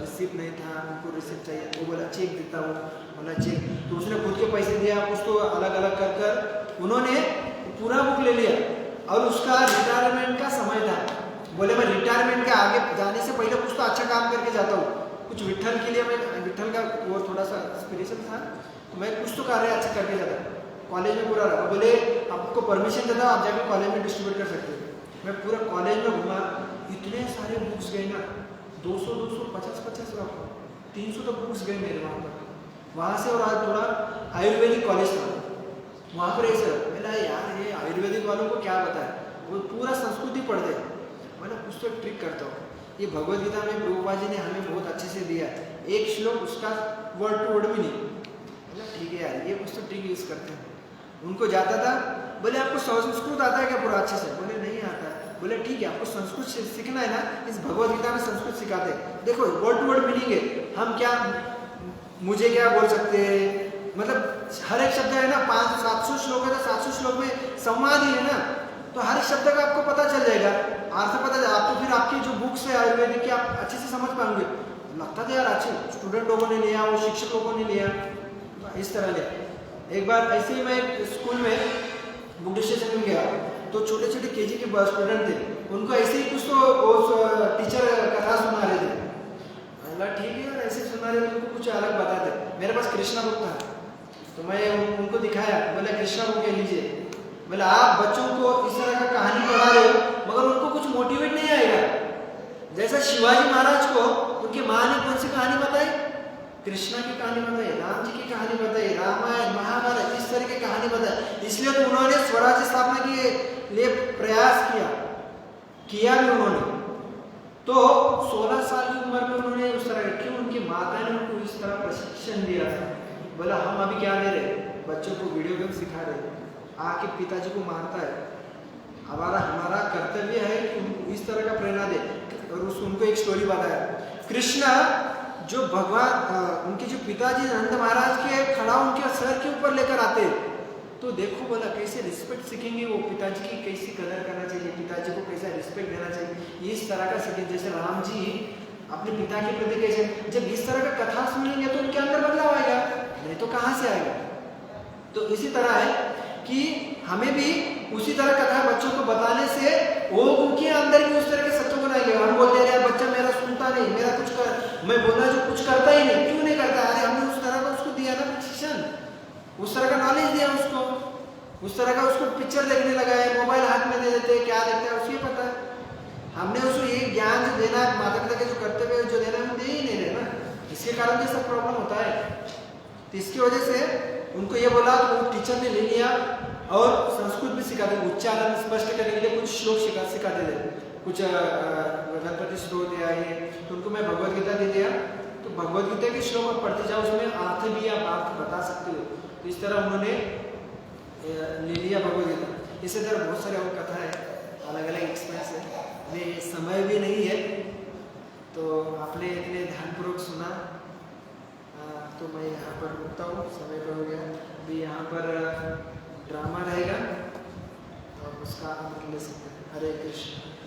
रिसिप्ट नहीं था, उनको रिसिप्ट चाहिए। वो बोला चेक देता हूँ, बोला चेक। तो उसने खुद के पैसे दिया, कुछ तो अलग अलग कर कर उन्होंने पूरा बुक ले लिया। और उसका रिटायरमेंट का समय था, बोले मैं रिटायरमेंट के आगे जाने से पहले कुछ तो अच्छा काम करके जाता हूँ, कुछ विठल के लिए। मैं विठल का वो थोड़ा सा इंस्पिरेशन था, मैं कुछ तो कार्य अच्छा करके जाता। कॉलेज में पूरा रहा, बोले आपको परमिशन देता हूँ, आप जाकर कॉलेज में डिस्ट्रीब्यूट कर सकते हो। मैं पूरा कॉलेज में घूमा, इतने सारे बुक्स गए ना, 200 50 लाख 300 तो बुक्स गए मेरे वहाँ पर। वहाँ से और आज थोड़ा आयुर्वेदिक कॉलेज था, वहाँ पर ऐसे बोला यार ये आयुर्वेदिक वालों को क्या बताए, वो पूरा संस्कृति पढ़ते। मैंने कुछ तो ट्रिक करता हूँ। ये भगवद गीता में प्रभुपाद जी ने हमें बहुत अच्छे से दिया, एक श्लोक उसका वर्ड टू वर्ड भी नहीं। बोला ठीक है यार, ये कुछ तो ट्रिक यूज़ करते हैं। उनको जाता था, बोले आपको संस्कृत आता है क्या पूरा अच्छे से? बोले नहीं आता है। बोले ठीक है, आपको संस्कृत सीखना है ना, इस भगवद गीता में संस्कृत सिखाते हैं। देखो वर्ड टू वर्ड मीनिंग है, हम क्या मुझे क्या बोल सकते हैं, मतलब हर एक शब्द है ना, 500-700 श्लोक है तो 700 श्लोक में संवाद ही है ना, तो हर एक शब्द का आपको पता चल जाएगा, अर्थ पता चल। आप तो फिर आपकी जो बुक्स है आयुर्वेदिक की आप अच्छे से समझ पाएंगे। लगता था यार अच्छे स्टूडेंट लोगों ने लिया, वो शिक्षक लोगों ने लिया, इस तरह लिया। एक बार ऐसे ही मैं स्कूल में बुक स्टेशन में गया, तो छोटे छोटे केजी के स्टूडेंट थे, उनको ऐसे ही कुछ तो टीचर कथा सुना रहे थे। बोला ठीक है यार, ऐसे सुना रहे थे, उनको कुछ अलग बता दे। मेरे पास कृष्णा बुक था, तो मैं उनको दिखाया, बोला कृष्णा बुक ले लीजिए। बोला आप बच्चों को इस तरह का कहानी पढ़ा रहे हो, मगर उनको कुछ मोटिवेट नहीं आएगा। जैसा शिवाजी महाराज को उनकी माँ ने कौन सी कहानी बताई, कृष्णा की कहानी बताई, राम जी की कहानी बताई, रामायण महाभारत इस तरह की कहानी बताई। इसलिए तो उन्होंने स्वराज्य स्थापना के लिए प्रयास किया भी उन्होंने। तो 16 साल की उम्र में उन्होंने उस तरह, क्यों? उनकी माता ने उनको इस तरह प्रशिक्षण दिया था। बोला हम अभी क्या दे रहे, बच्चों को वीडियो गेम सिखा रहे, आके पिताजी को मारता है, हमारा कर्तव्य है कि इस तरह का प्रेरणा दे। और उनको एक स्टोरी बताया, कृष्णा जो भगवान उनके जो पिताजी नंद महाराज के खड़ा उनके सर के ऊपर लेकर आते, तो देखो बोला कैसे रिस्पेक्ट सीखेंगे वो, पिताजी की कैसी कदर करना चाहिए, पिताजी को कैसा रिस्पेक्ट देना चाहिए, इस तरह का सीखें। जैसे राम जी अपने पिता के प्रति कैसे, जब इस तरह का कथा सुनेंगे तो उनके अंदर बदलाव आएगा, नहीं तो कहाँ से आएगा। तो इसी तरह है कि हमें भी उसी तरह कथा बच्चों को बताने से वो उनके अंदर भी उस तरह के सत्य को नहीं। हम बोलते हैं यार बच्चा मेरा सुनता नहीं, मेरा कुछ कर, मैं बोलना जो कुछ करता ही नहीं, क्यों नहीं करता? अरे हमने उस तरह का उसको दिया ना प्रशिक्षण, उस तरह का नॉलेज दिया उसको, उस तरह का उसको पिक्चर देखने लगा है, मोबाइल हाथ में दे देते, क्या देखता है उसे पता है। हमने उसको ये ज्ञान जो देना है, माता पिता के जो कर्तव्य जो देना है, हम दे ही नहीं रहे ना, इसके कारण ये सब प्रॉब्लम होता है। तो इसकी वजह से उनको ये बोला, तो टीचर ने ले लिया और संस्कृत भी सिखाते, उच्चारण स्पष्ट करने के लिए कुछ श्लोक सिखाते थे, कुछ गणपति श्लोक या ये। तो उनको मैं भगवद गीता दे दिया, तो भगवद गीता के श्लोक आप पढ़ते जाओ, उसमें अर्थ भी आप बता सकते हो। तो इस तरह उन्होंने ले लिया भगवद गीता। इसी तरह बहुत सारे और कथा है, अलग अलग एक्सपीरियंस है, में समय भी नहीं है, तो आपने इतने ध्यानपूर्वक सुना, तो मैं यहाँ पर रुकता हूँ, समय पर हो गया। अभी यहाँ पर ड्रामा रहेगा और उसका आनंद ले सकते हैं। हरे कृष्ण।